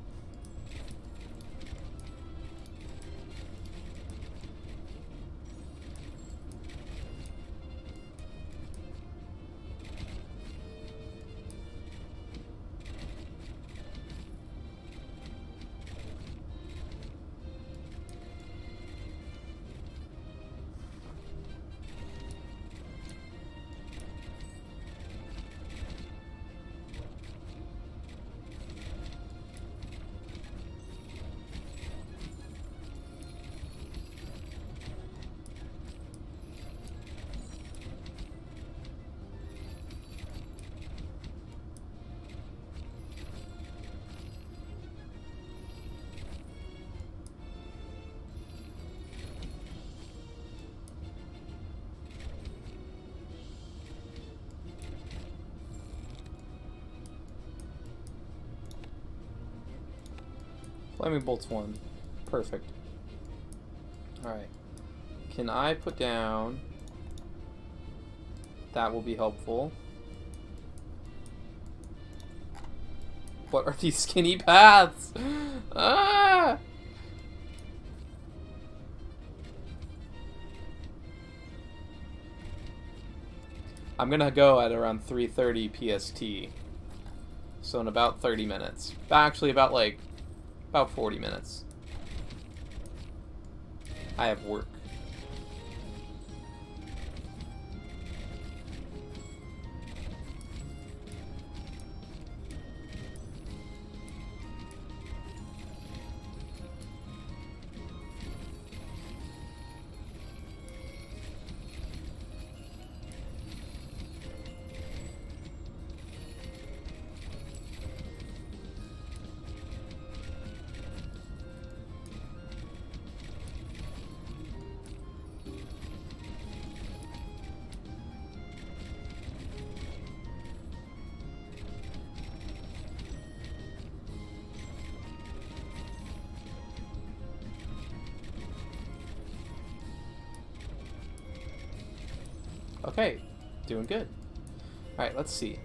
Flaming Bolt's 1. Perfect. Alright. Can I put down... That will be helpful. What are these skinny paths? Ah! I'm gonna go at around 3:30 PST. So in about 30 minutes. Actually, about 40 minutes. I have work. Okay, doing good. Alright, let's see.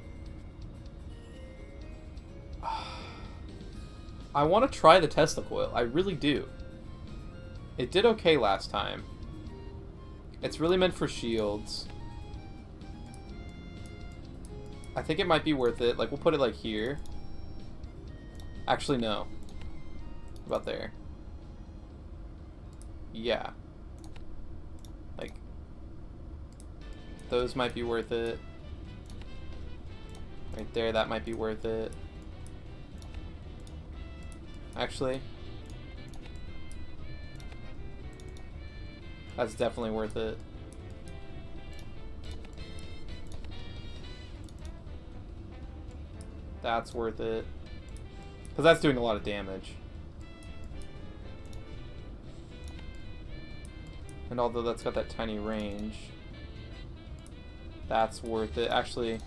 I want to try the Tesla coil. I really do. It did okay last time. It's really meant for shields. I think it might be worth it. Like, we'll put it like here. Actually, no. About there. Yeah. Like, those might be worth it. Right there, that might be worth it. Actually, that's definitely worth it. That's worth it. Because that's doing a lot of damage. And although that's got that tiny range, that's worth it. Actually,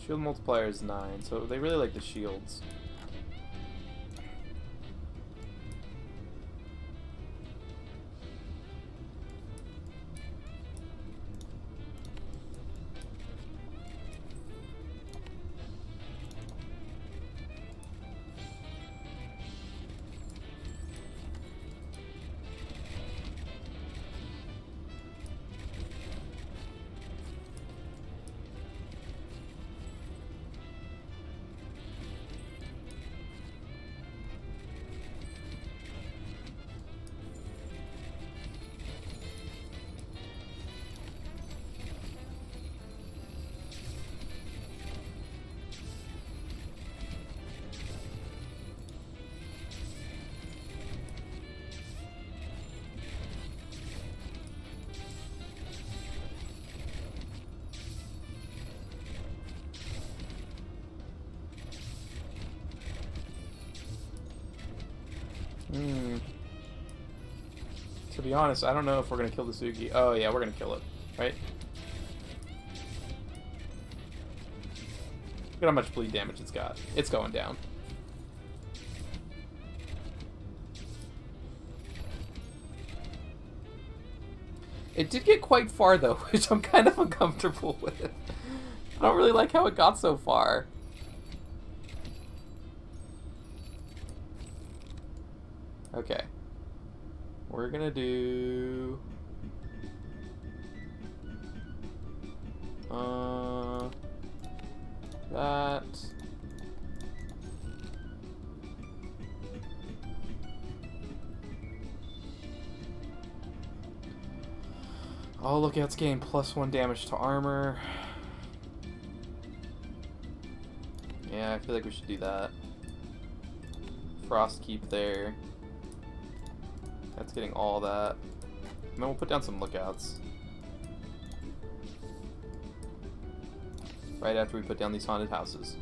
shield multiplier is 9, so they really like the shields. To be honest, I don't know if we're gonna kill the Sugi. Oh yeah, we're gonna kill it, right? Look at how much bleed damage it's got. It's going down. It did get quite far though, which I'm kind of uncomfortable with. I don't really like how it got so far. Okay. We're gonna do... that... Oh, look, it's gained +1 damage to armor. Yeah, I feel like we should do that. Frost keep there. That's getting all that. And then we'll put down some lookouts. Right after we put down these haunted houses.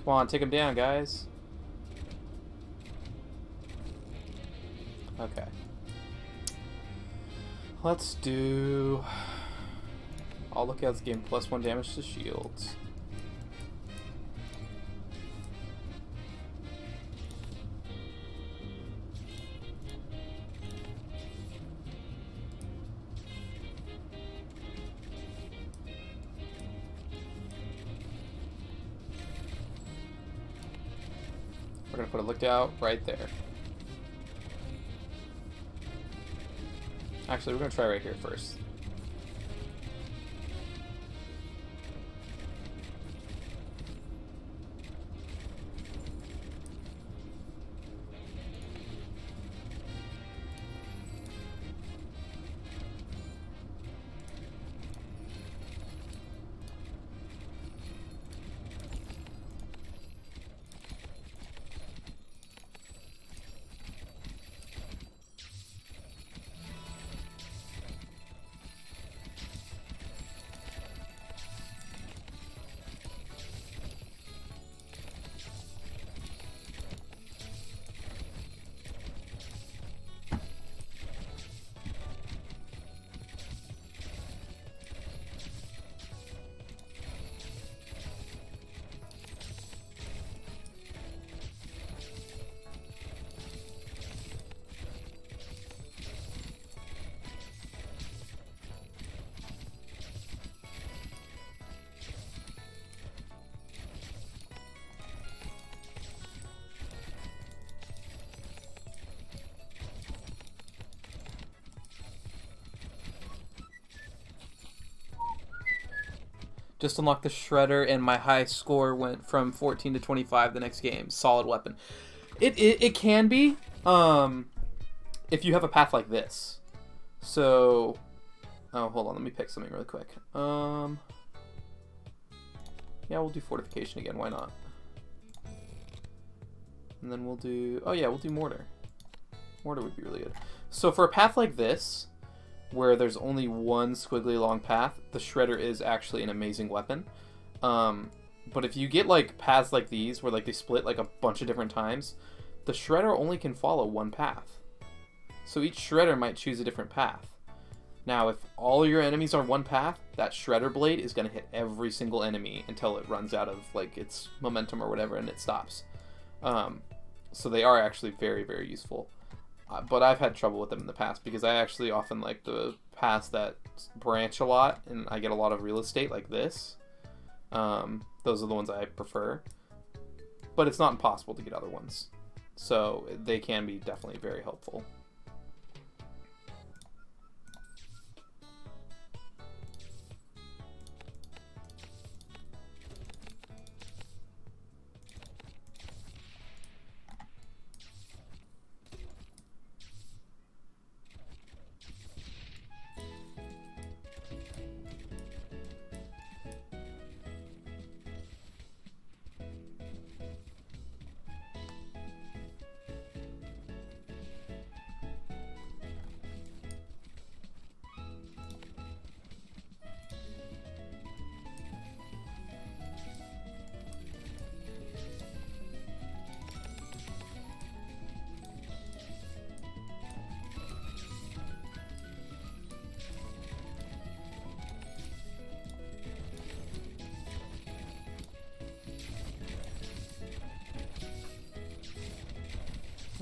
Come on, take him down, guys. Okay. Let's do... All lookouts gain +1 damage to shields. We're gonna put a lookout right there. Actually, we're gonna try right here first. Just unlocked the Shredder, and my high score went from 14 to 25 the next game. Solid weapon. It can be, if you have a path like this. So, oh, hold on, let me pick something really quick. Yeah, we'll do Fortification again, why not? And then we'll do, oh yeah, we'll do Mortar. Mortar would be really good. So for a path like this, where there's only one squiggly long path, the Shredder is actually an amazing weapon. But if you get like paths like these, where like they split like a bunch of different times, the Shredder only can follow one path. So each Shredder might choose a different path. Now, if all your enemies are one path, that Shredder blade is going to hit every single enemy until it runs out of like its momentum or whatever and it stops. So they are actually very, very useful. But I've had trouble with them in the past because I actually often like the paths that branch a lot and I get a lot of real estate like this. Those are the ones I prefer. But it's not impossible to get other ones. So they can be definitely very helpful.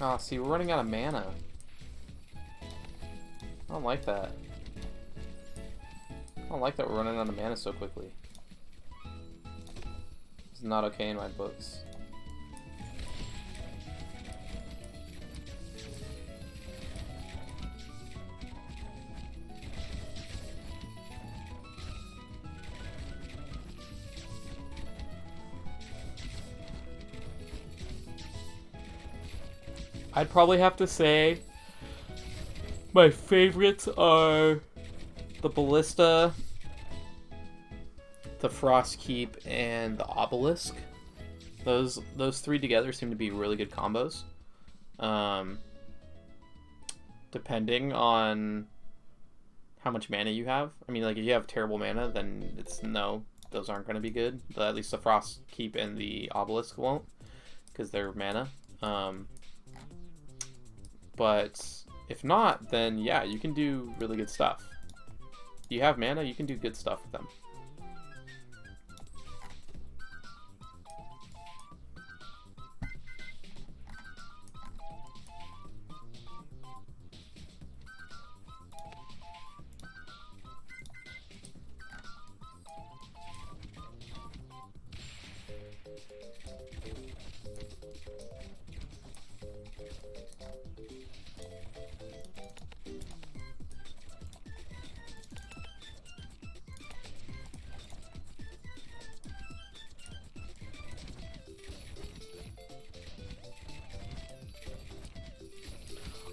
Ah, see, we're running out of mana. I don't like that. I don't like that we're running out of mana so quickly. It's not okay in my books. I'd probably have to say my favorites are the Ballista, the Frostkeep, and the Obelisk. Those three together seem to be really good combos. Depending on how much mana you have. I mean, like, if you have terrible mana, then it's no. those aren't going to be good. At least the Frost Keep and the Obelisk won't, because they're mana. But if not, then yeah, you can do really good stuff. If you have mana, you can do good stuff with them.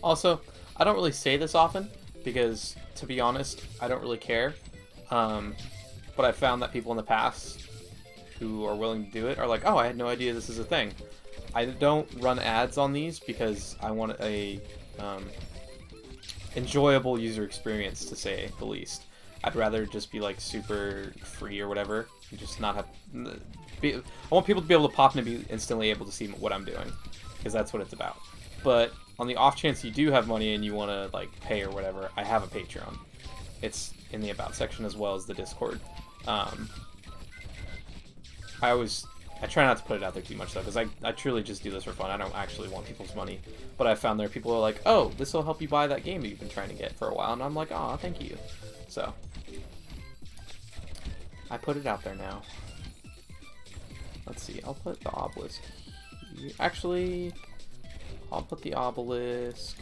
Also, I don't really say this often because, to be honest, I don't really care. But I found that people in the past who are willing to do it are like, oh, I had no idea this is a thing. I don't run ads on these because I want a enjoyable user experience, to say the least. I'd rather just be like super free or whatever, and just not have. I want people to be able to pop in and be instantly able to see what I'm doing, because that's what it's about. But on the off chance you do have money and you want to like pay or whatever, I have a Patreon. It's in the About section as well as the Discord. I try not to put it out there too much though, because I truly just do this for fun. I don't actually want people's money. But I found there are people who are like, oh, this will help you buy that game that you've been trying to get for a while, and I'm like, oh, thank you. So I put it out there now. Let's see, I'll put the Obelisk here. Actually, I'll put the Obelisk.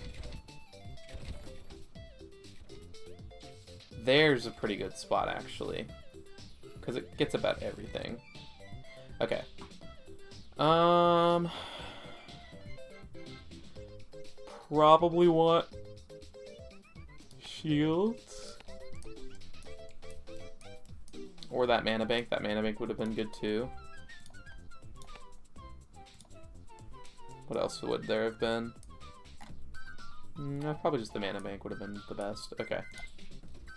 There's a pretty good spot, actually, because it gets about everything. Okay. Probably want shields. Or that mana bank. That mana bank would have been good too. What else would there have been? No, probably just the mana bank would have been the best. Okay.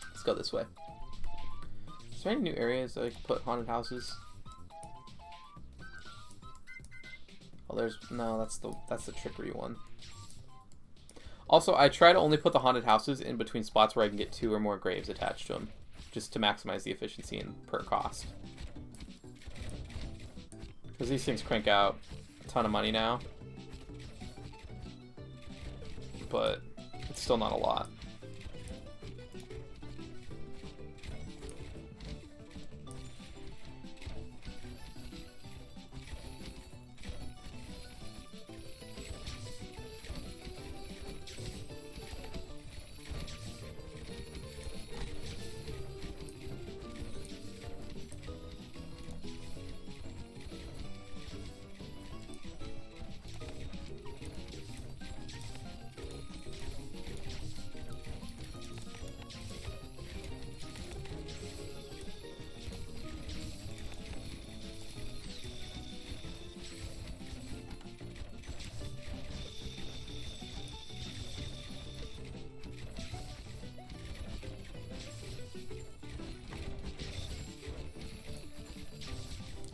Let's go this way. Is there any new areas that I can put haunted houses? Oh, there's no. That's the trickery one. Also, I try to only put the haunted houses in between spots where I can get 2 or more graves attached to them, just to maximize the efficiency and per cost. Because these things crank out a ton of money now, but it's still not a lot.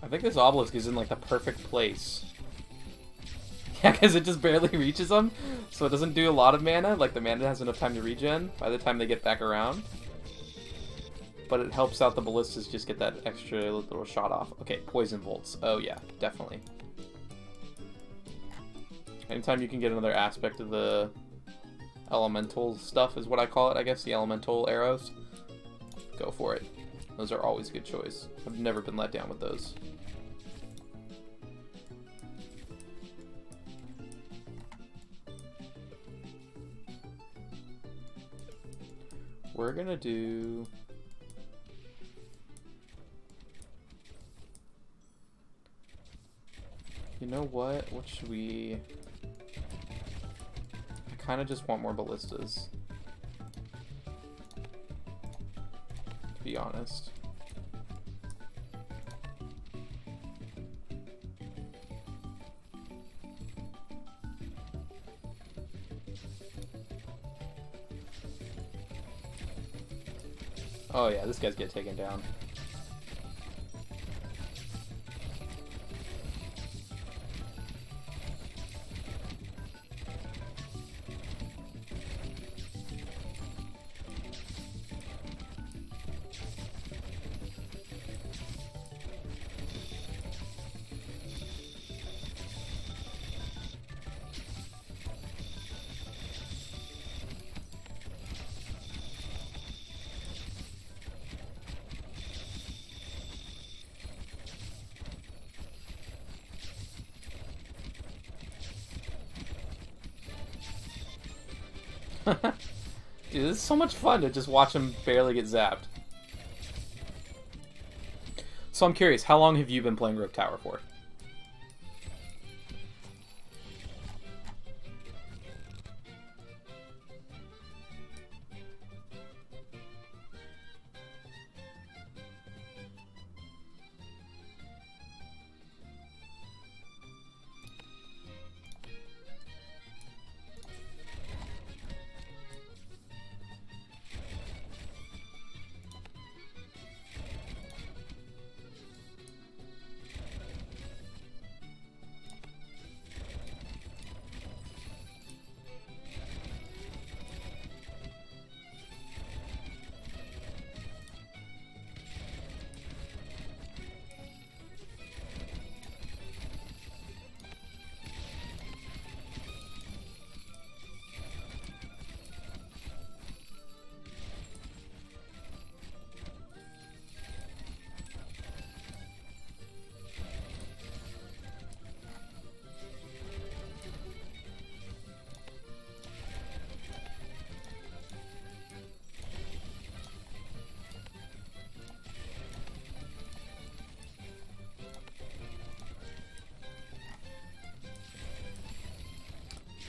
I think this obelisk is in like the perfect place. Yeah, because it just barely reaches them, so it doesn't do a lot of mana. Like the mana has enough time to regen by the time they get back around. But it helps out the ballistas just get that extra little shot off. Okay, poison bolts. Oh yeah, definitely. Anytime you can get another aspect of the elemental stuff is what I call it, I guess, the elemental arrows, go for it. Those are always a good choice. I've never been let down with those. We're gonna do... You know what? What should we... I kind of just want more ballistas, to be honest. Oh yeah, this guy's getting taken down. Dude, this is so much fun to just watch him barely get zapped. So I'm curious, how long have you been playing Rogue Tower for?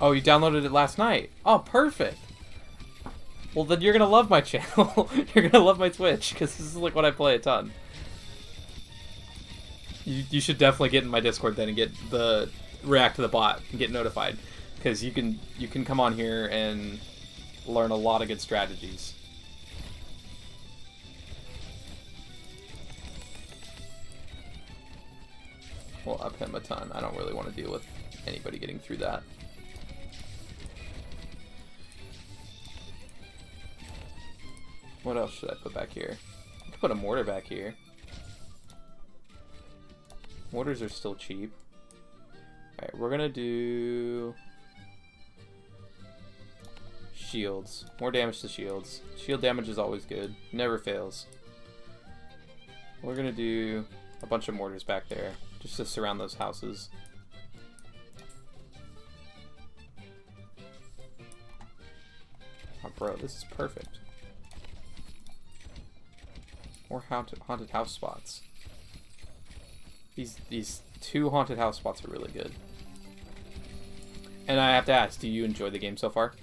Oh, you downloaded it last night. Oh, perfect. Well, then you're gonna love my channel. You're gonna love my Twitch, because this is like what I play a ton. You should definitely get in my Discord then and get the react to the bot and get notified, because you can come on here and learn a lot of good strategies. We'll up him a ton. I don't really want to deal with anybody getting through that. What else should I put back here? I could put a mortar back here. Mortars are still cheap. Alright, we're gonna do shields. More damage to shields. Shield damage is always good. Never fails. We're gonna do a bunch of mortars back there, just to surround those houses. Oh, bro, this is perfect. More haunted house spots. These two haunted house spots are really good. And I have to ask, do you enjoy the game so far?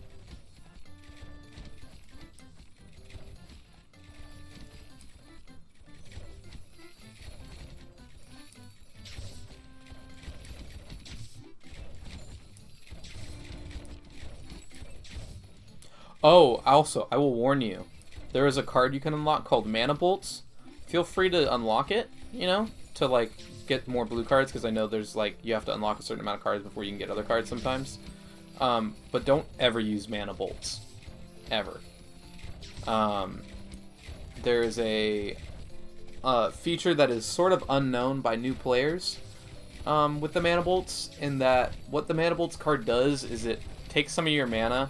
Oh, also, I will warn you. There is a card you can unlock called Mana Bolts. Feel free to unlock it, you know, to like get more blue cards, because I know there's like you have to unlock a certain amount of cards before you can get other cards sometimes. But don't ever use Mana Bolts, ever. There is a feature that is sort of unknown by new players with the Mana Bolts, in that what the Mana Bolts card does is it takes some of your mana,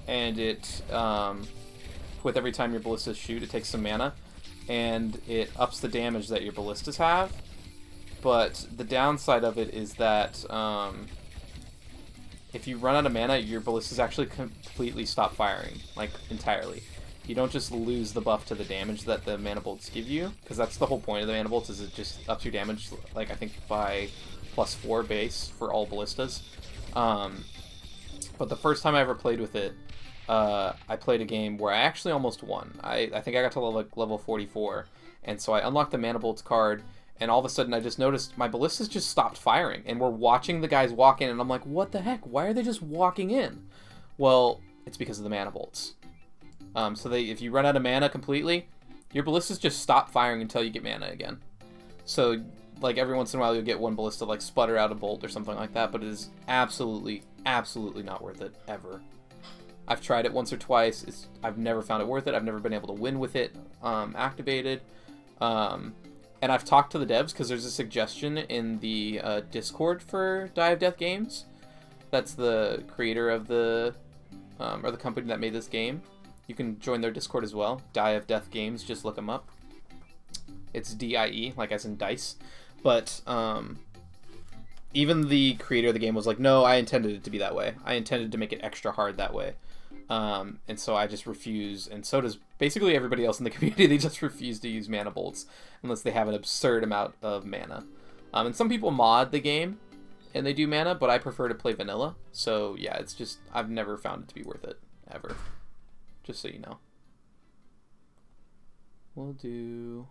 and it with every time your ballistas shoot, it takes some mana, and it ups the damage that your ballistas have. But the downside of it is that if you run out of mana, your ballistas actually completely stop firing, like entirely. You don't just lose the buff to the damage that the mana bolts give you, because that's the whole point of the mana bolts, is it just ups your damage, like I think by +4 base for all ballistas. But the first time I ever played with it, I played a game where I actually almost won. I think I got to level 44, and so I unlocked the Mana Bolts card, and all of a sudden I just noticed my ballistas just stopped firing, and we're watching the guys walk in, and I'm like, what the heck? Why are they just walking in? Well, it's because of the Mana Bolts. So if you run out of mana completely, your ballistas just stop firing until you get mana again. So like every once in a while you'll get one ballista like sputter out a bolt or something like that, but it is absolutely not worth it, ever. I've tried it once or twice. I've never found it worth it. I've never been able to win with it activated. And I've talked to the devs, because there's a suggestion in the Discord for Die of Death Games. That's the creator of the or the company that made this game. You can join their Discord as well. Die of Death Games. Just look them up. It's DIE, like as in dice. But even the creator of the game was like, no, I intended it to be that way. I intended to make it extra hard that way. And so I just refuse, and so does basically everybody else in the community. They just refuse to use mana bolts unless they have an absurd amount of mana. And some people mod the game and they do mana, but I prefer to play vanilla. So yeah, it's just, I've never found it to be worth it, ever. Just so you know. We'll do...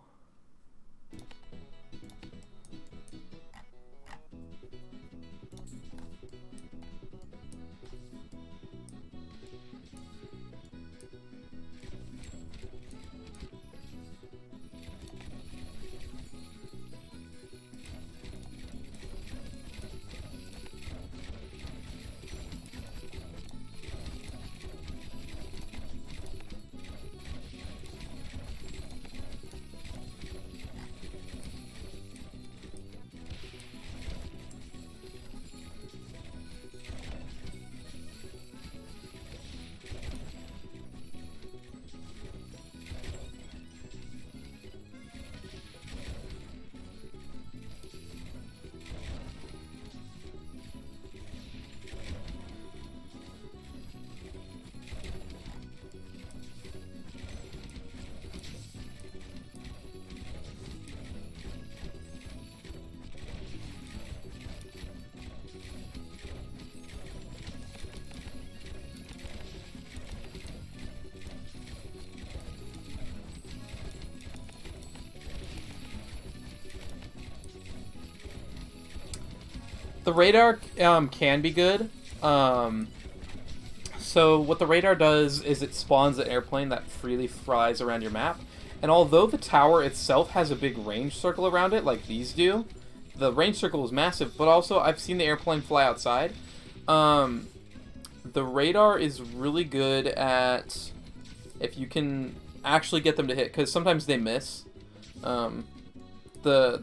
The radar can be good. So what the radar does is it spawns an airplane that freely flies around your map. And although the tower itself has a big range circle around it, like these do, the range circle is massive, but also I've seen the airplane fly outside. The radar is really good at if you can actually get them to hit, because sometimes they miss. The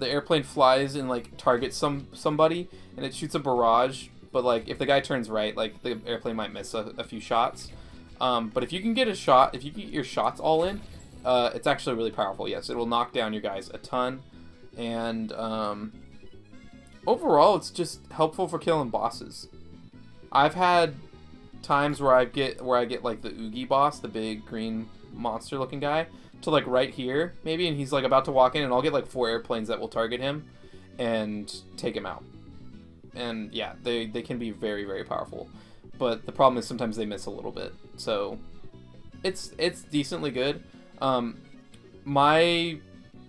airplane flies and like targets somebody and it shoots a barrage, but like if the guy turns right, like the airplane might miss a few shots. But if you can get a shot, if you can get your shots all in, it's actually really powerful. Yes, it will knock down your guys a ton, and overall it's just helpful for killing bosses. I've had times where I get like the Oogie boss, the big green monster looking guy, to like right here maybe, and he's like about to walk in, and I'll get like 4 airplanes that will target him and take him out. And yeah, they can be very, very powerful, but the problem is sometimes they miss a little bit. So it's decently good. My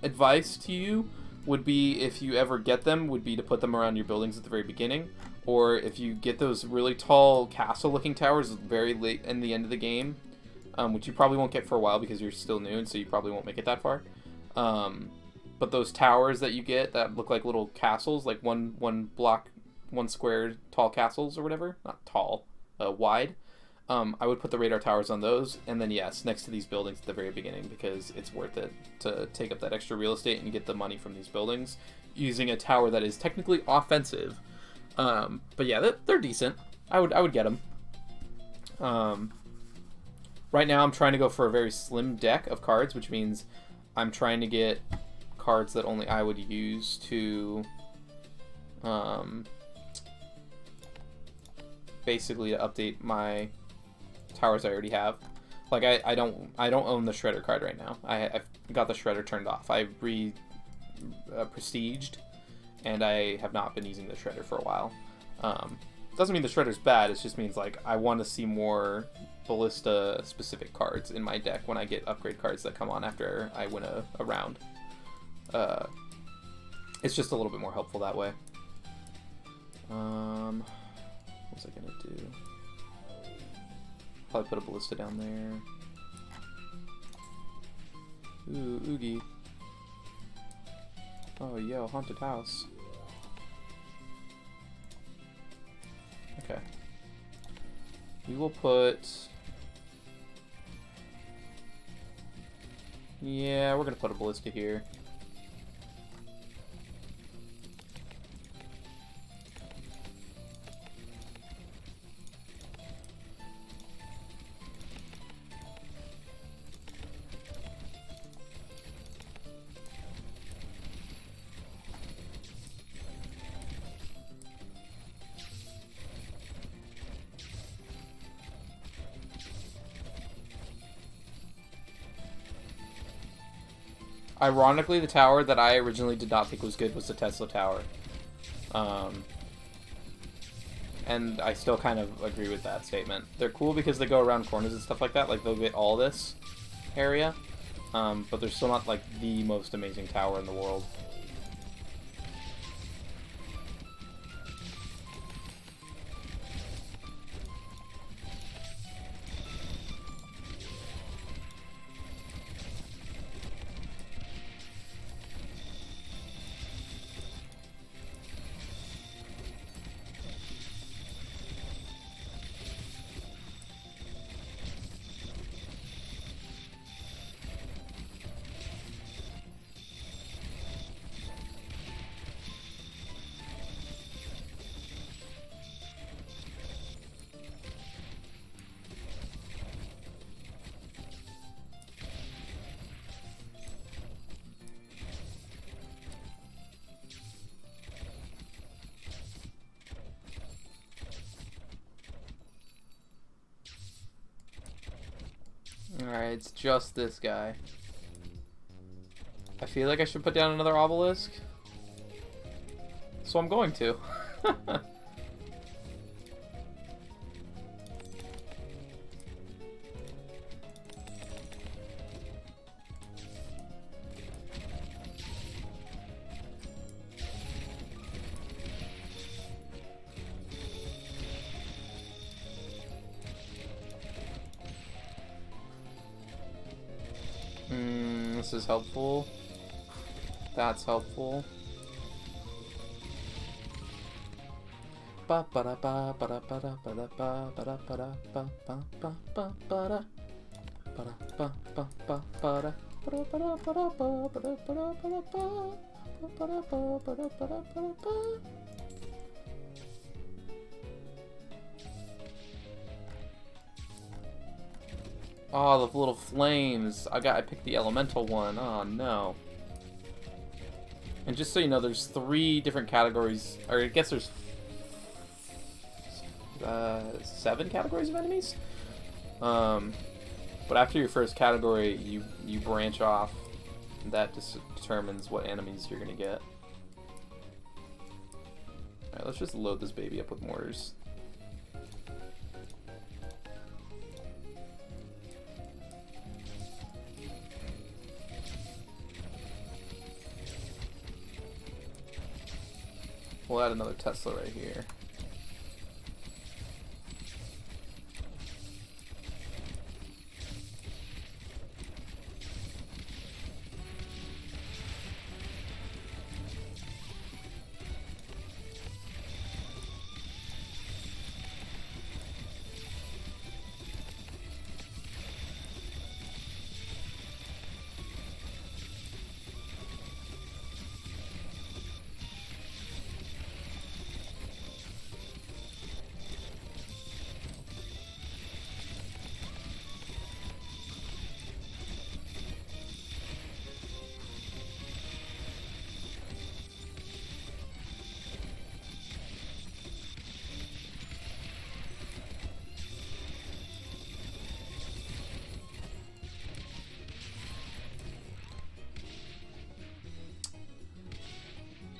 advice to you would be, if you ever get them, would be to put them around your buildings at the very beginning, or if you get those really tall castle looking towers very late in the end of the game, which you probably won't get for a while because you're still new, and so you probably won't make it that far. But those towers that you get that look like little castles, like one square tall castles or whatever, not tall, wide, I would put the radar towers on those, and then yes, next to these buildings at the very beginning, because it's worth it to take up that extra real estate and get the money from these buildings using a tower that is technically offensive. But yeah, they're decent. I would get them. Right now I'm trying to go for a very slim deck of cards, which means I'm trying to get cards that only I would use to basically to update my towers I already have. Like I don't own the Shredder card right now. I've got the Shredder turned off. I prestiged, and I have not been using the Shredder for a while. Doesn't mean the Shredder's bad. It just means like I want to see more Ballista specific cards in my deck when I get upgrade cards that come on after I win a round. It's just a little bit more helpful that way. What was I gonna do? Probably put a Ballista down there. Ooh, Oogie. Oh, yo, haunted house. Okay. We will put... Yeah, we're gonna put a Ballista here. Ironically, the tower that I originally did not think was good was the Tesla Tower. And I still kind of agree with that statement. They're cool because they go around corners and stuff like that. Like, they'll get all this area. But they're still not, like, the most amazing tower in the world. Alright, it's just this guy. I feel like I should put down another obelisk. So I'm going to. This is helpful. That's helpful. Oh, the little flames. I picked the elemental one. Oh no. And just so you know, there's 3 different categories, or I guess there's 7 categories of enemies. But after your first category, you branch off. That determines what enemies you're gonna get. Alright, let's just load this baby up with mortars. We'll add another Tesla right here.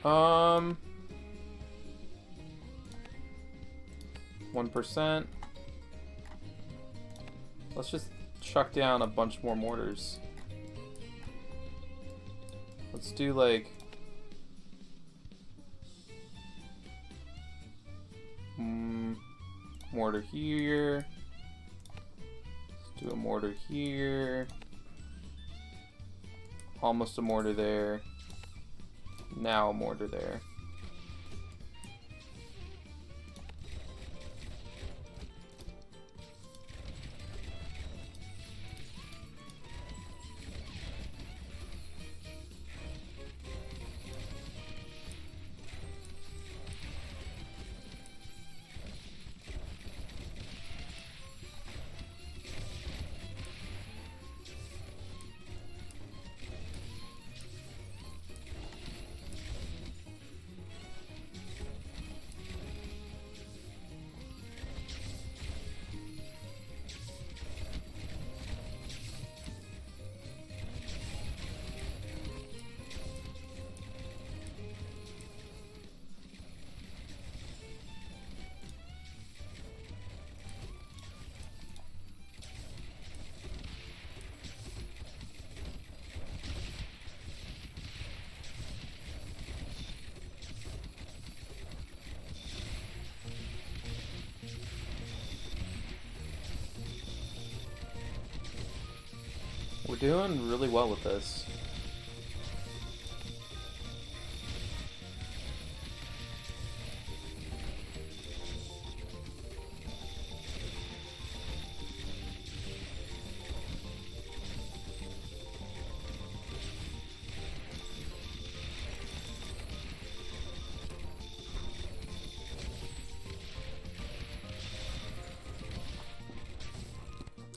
Um, 1%. Let's just chuck down a bunch more mortars. Let's do like mortar here. Let's do a mortar here. Almost a mortar there. Now a mortar there. doing really well with this.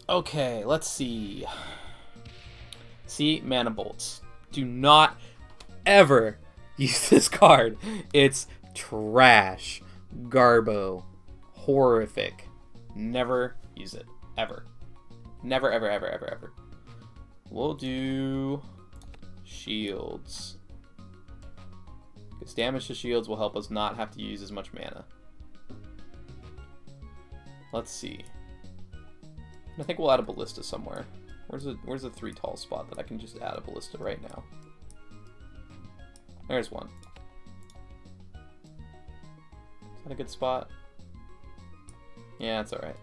Okay, let's see. See, Mana Bolts. Do not ever use this card. It's trash. Garbo. Horrific. Never use it. Ever. Never, ever, ever, ever, ever. We'll do shields. Because damage to shields will help us not have to use as much mana. Let's see. I think we'll add a ballista somewhere. Where's the 3 tall spot that I can just add a ballista right now? There's one. Is that a good spot? Yeah, it's alright.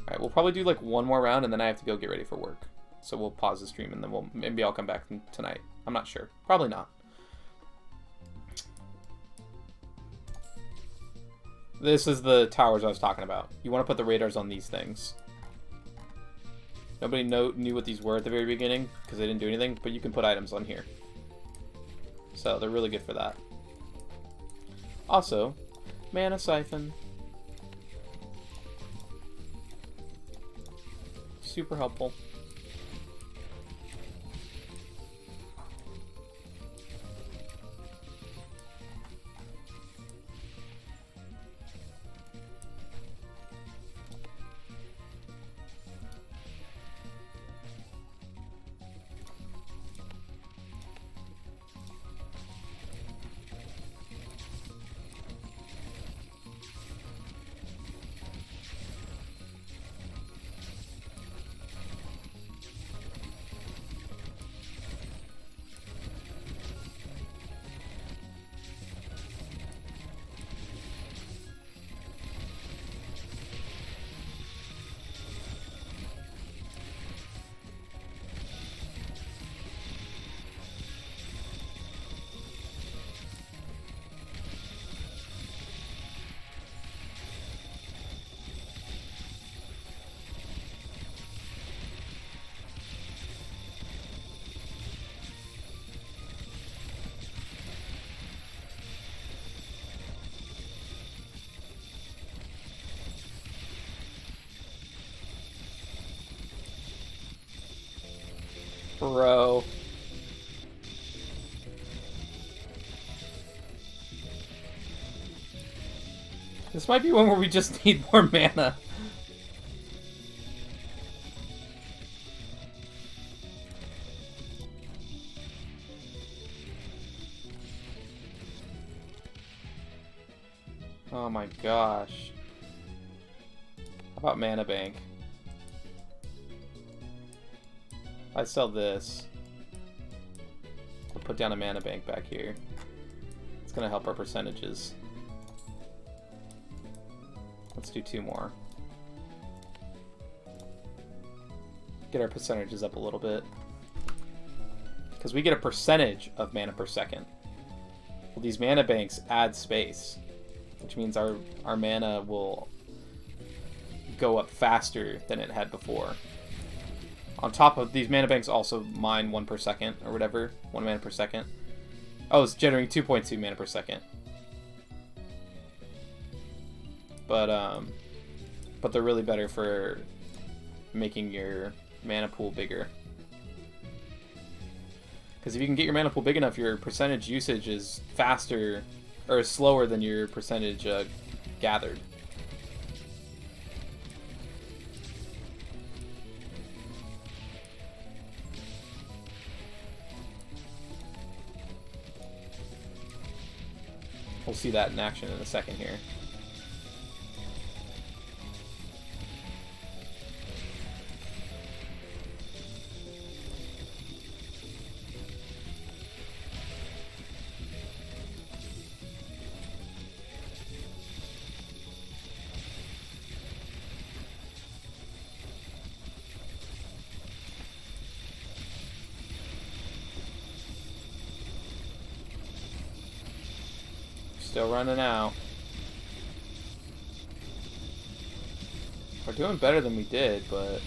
Alright, we'll probably do like one more round and then I have to go get ready for work. So we'll pause the stream and then maybe I'll come back tonight. I'm not sure. Probably not. This is the towers I was talking about. You want to put the radars on these things. Nobody knew what these were at the very beginning because they didn't do anything, but you can put items on here. So they're really good for that. Also, Mana Siphon. Super helpful. Bro. This might be one where we just need more mana. Oh my gosh. How about Mana Bank? I sell this. I'll put down a Mana Bank back here. It's gonna help our percentages. Let's do 2 more. Get our percentages up a little bit. Because we get a percentage of mana per second. Well, these Mana Banks add space, which means our mana will go up faster than it had before. On top of these Mana Banks also mine 1 per second, or whatever. 1 mana per second. Oh, it's generating 2.2 mana per second. But they're really better for making your mana pool bigger. Because if you can get your mana pool big enough, your percentage usage is faster, or slower than your percentage gathered. We'll see that in action in a second here. Still running out. We're doing better than we did, but...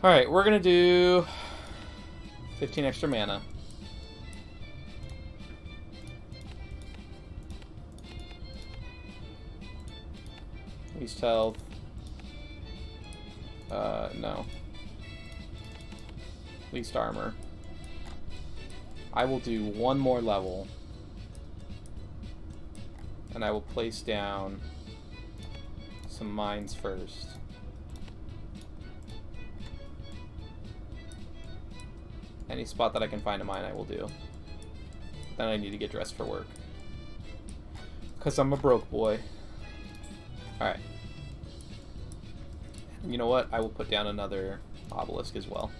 Alright, we're gonna do 15 extra mana. Least health. No. Least armor. I will do one more level. And I will place down some mines first. Any spot that I can find a mine, I will do. Then I need to get dressed for work. Because I'm a broke boy. Alright. You know what? I will put down another obelisk as well.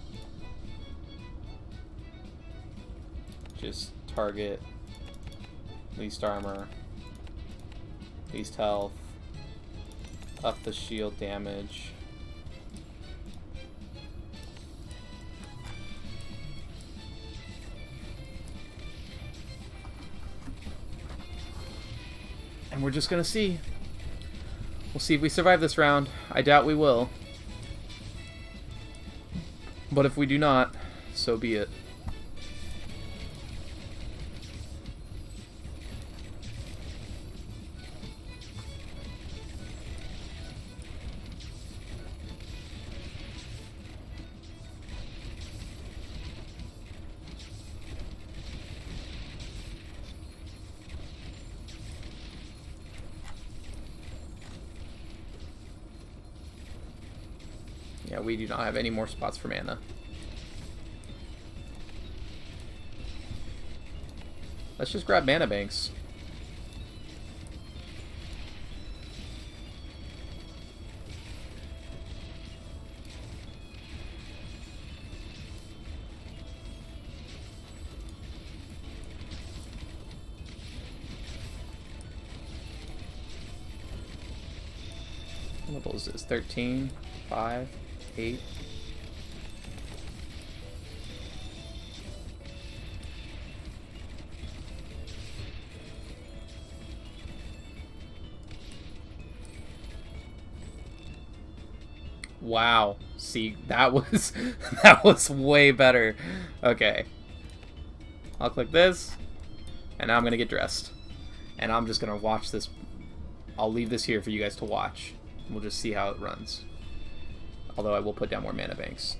Just target. Least armor. Least health. Up the shield damage. And we're just gonna see. We'll see if we survive this round. I doubt we will. But if we do not, so be it. Yeah, we do not have any more spots for mana. Let's just grab mana banks. What level is this? 13? 5? 8? Wow. See, that was that was way better. Okay. I'll click this, and now I'm gonna get dressed. And I'm just gonna watch this. I'll leave this here for you guys to watch. We'll just see how it runs. Although I will put down more mana banks.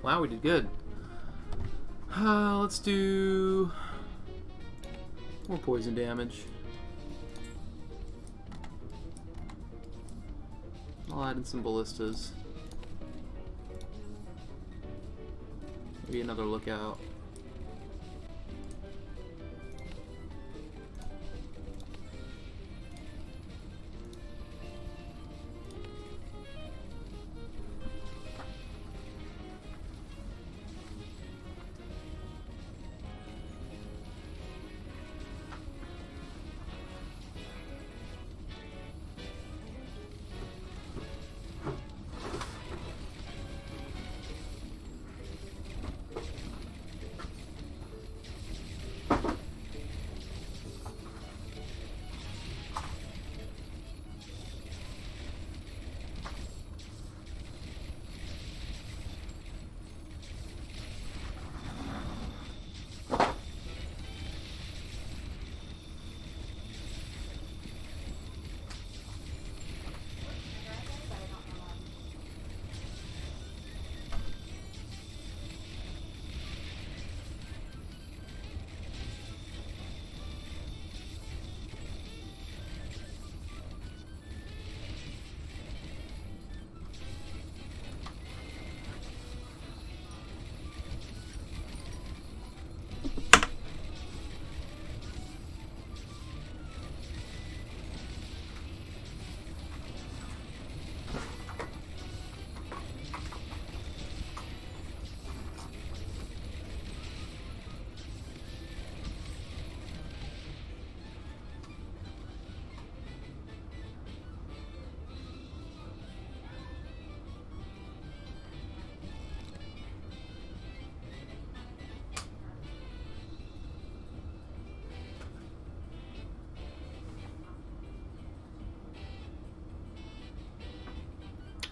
Wow, we did good. Let's do more poison damage. I'll add in some ballistas. Maybe another lookout.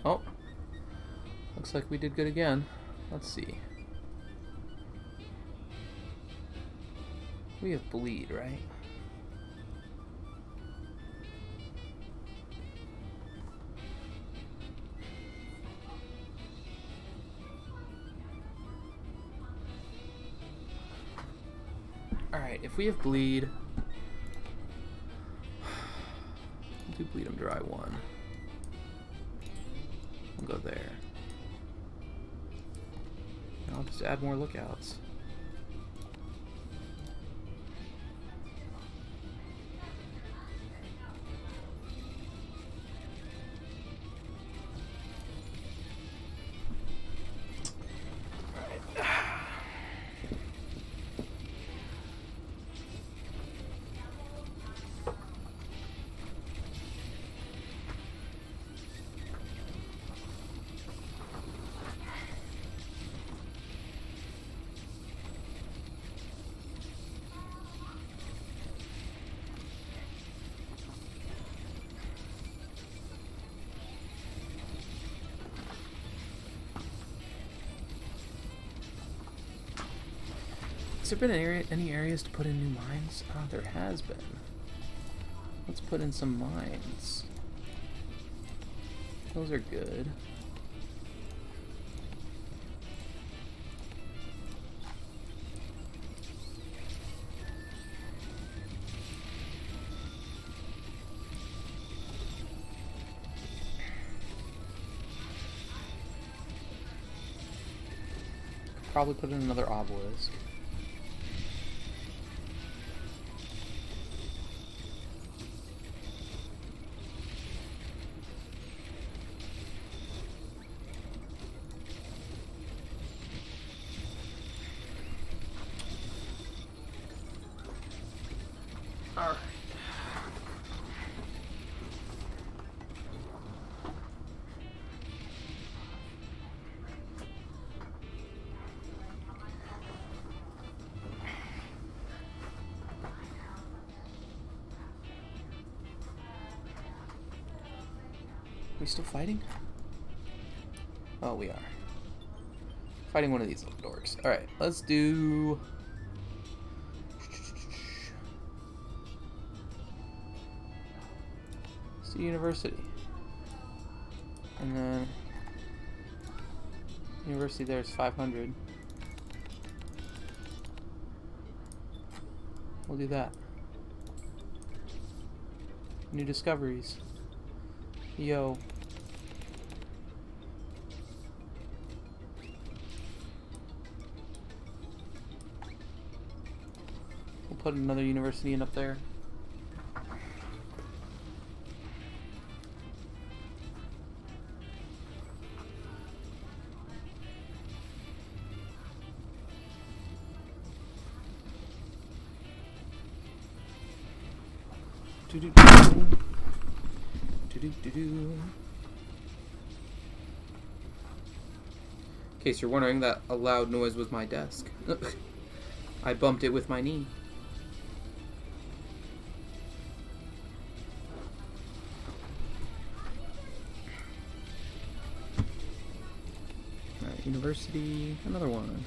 Oh, looks like we did good again. Let's see. We have bleed, right? Alright, if we have bleed, we'll do bleed 'em dry 1. We'll go there. And I'll just add more lookouts. Has there been any areas to put in new mines? Ah, there has been. Let's put in some mines. Those are good. Probably put in another obelisk. Alright. We still fighting? Oh, we are. Fighting one of these little dorks. Alright, let's do... Let's do University. And then... University there is 500. We'll do that. New discoveries. Yo. We'll put another university in up there. In case you're wondering, that a loud noise was my desk. I bumped it with my knee. Alright, university, another one.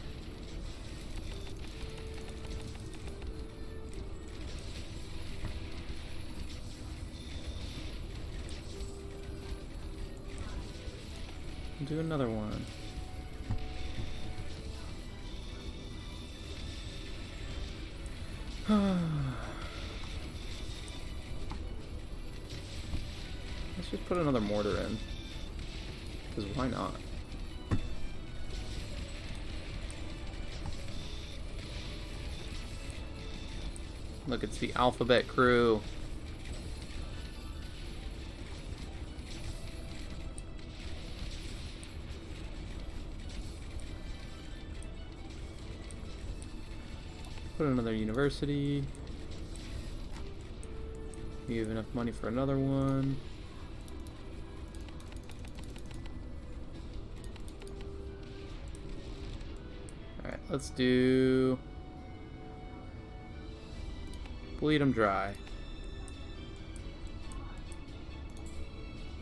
Do another one. Let's just put another mortar in. Because why not? Look, it's the alphabet crew. Put another university. We have enough money for another one. Alright, let's do... Bleed them dry.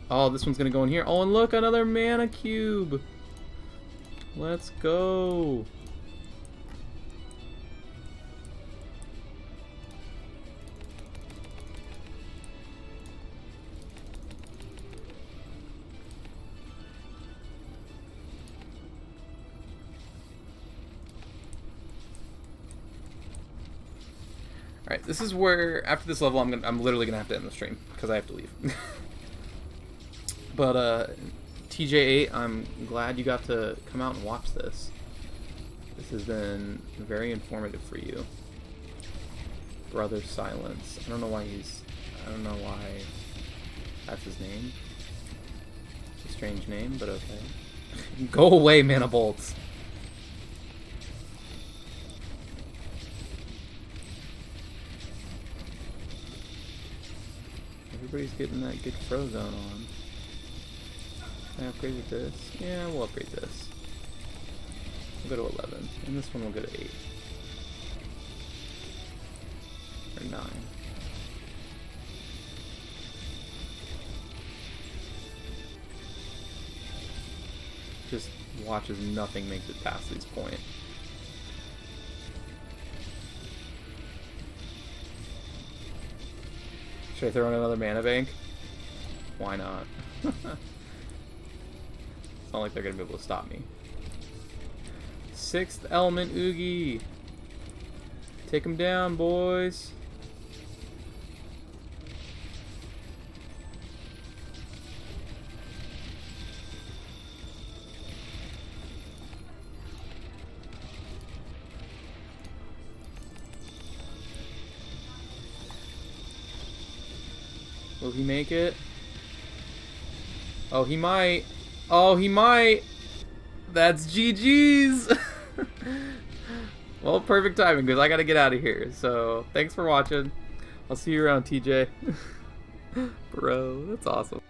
Oh, this one's gonna go in here. Oh, and look, another mana cube. Let's go. Alright, this is where, after this level, I'm literally gonna have to end the stream, because I have to leave. But, TJ8, I'm glad you got to come out and watch this. This has been very informative for you. Brother Silence. I don't know why that's his name. It's a strange name, but okay. Go away, Mana Bolts! Everybody's getting that good Frozone on. Can I upgrade with this? Yeah, we'll upgrade this. We'll go to 11. And this one will go to 8. Or 9. Just watches nothing makes it past this point. Should I throw in another mana bank? Why not? It's not like they're gonna be able to stop me. 6th element Oogie. Take him down, boys. Will he make it? Oh, he might. Oh, he might. That's GG's. Well, perfect timing because I gotta get out of here. So, thanks for watching. I'll see you around, TJ. Bro, that's awesome.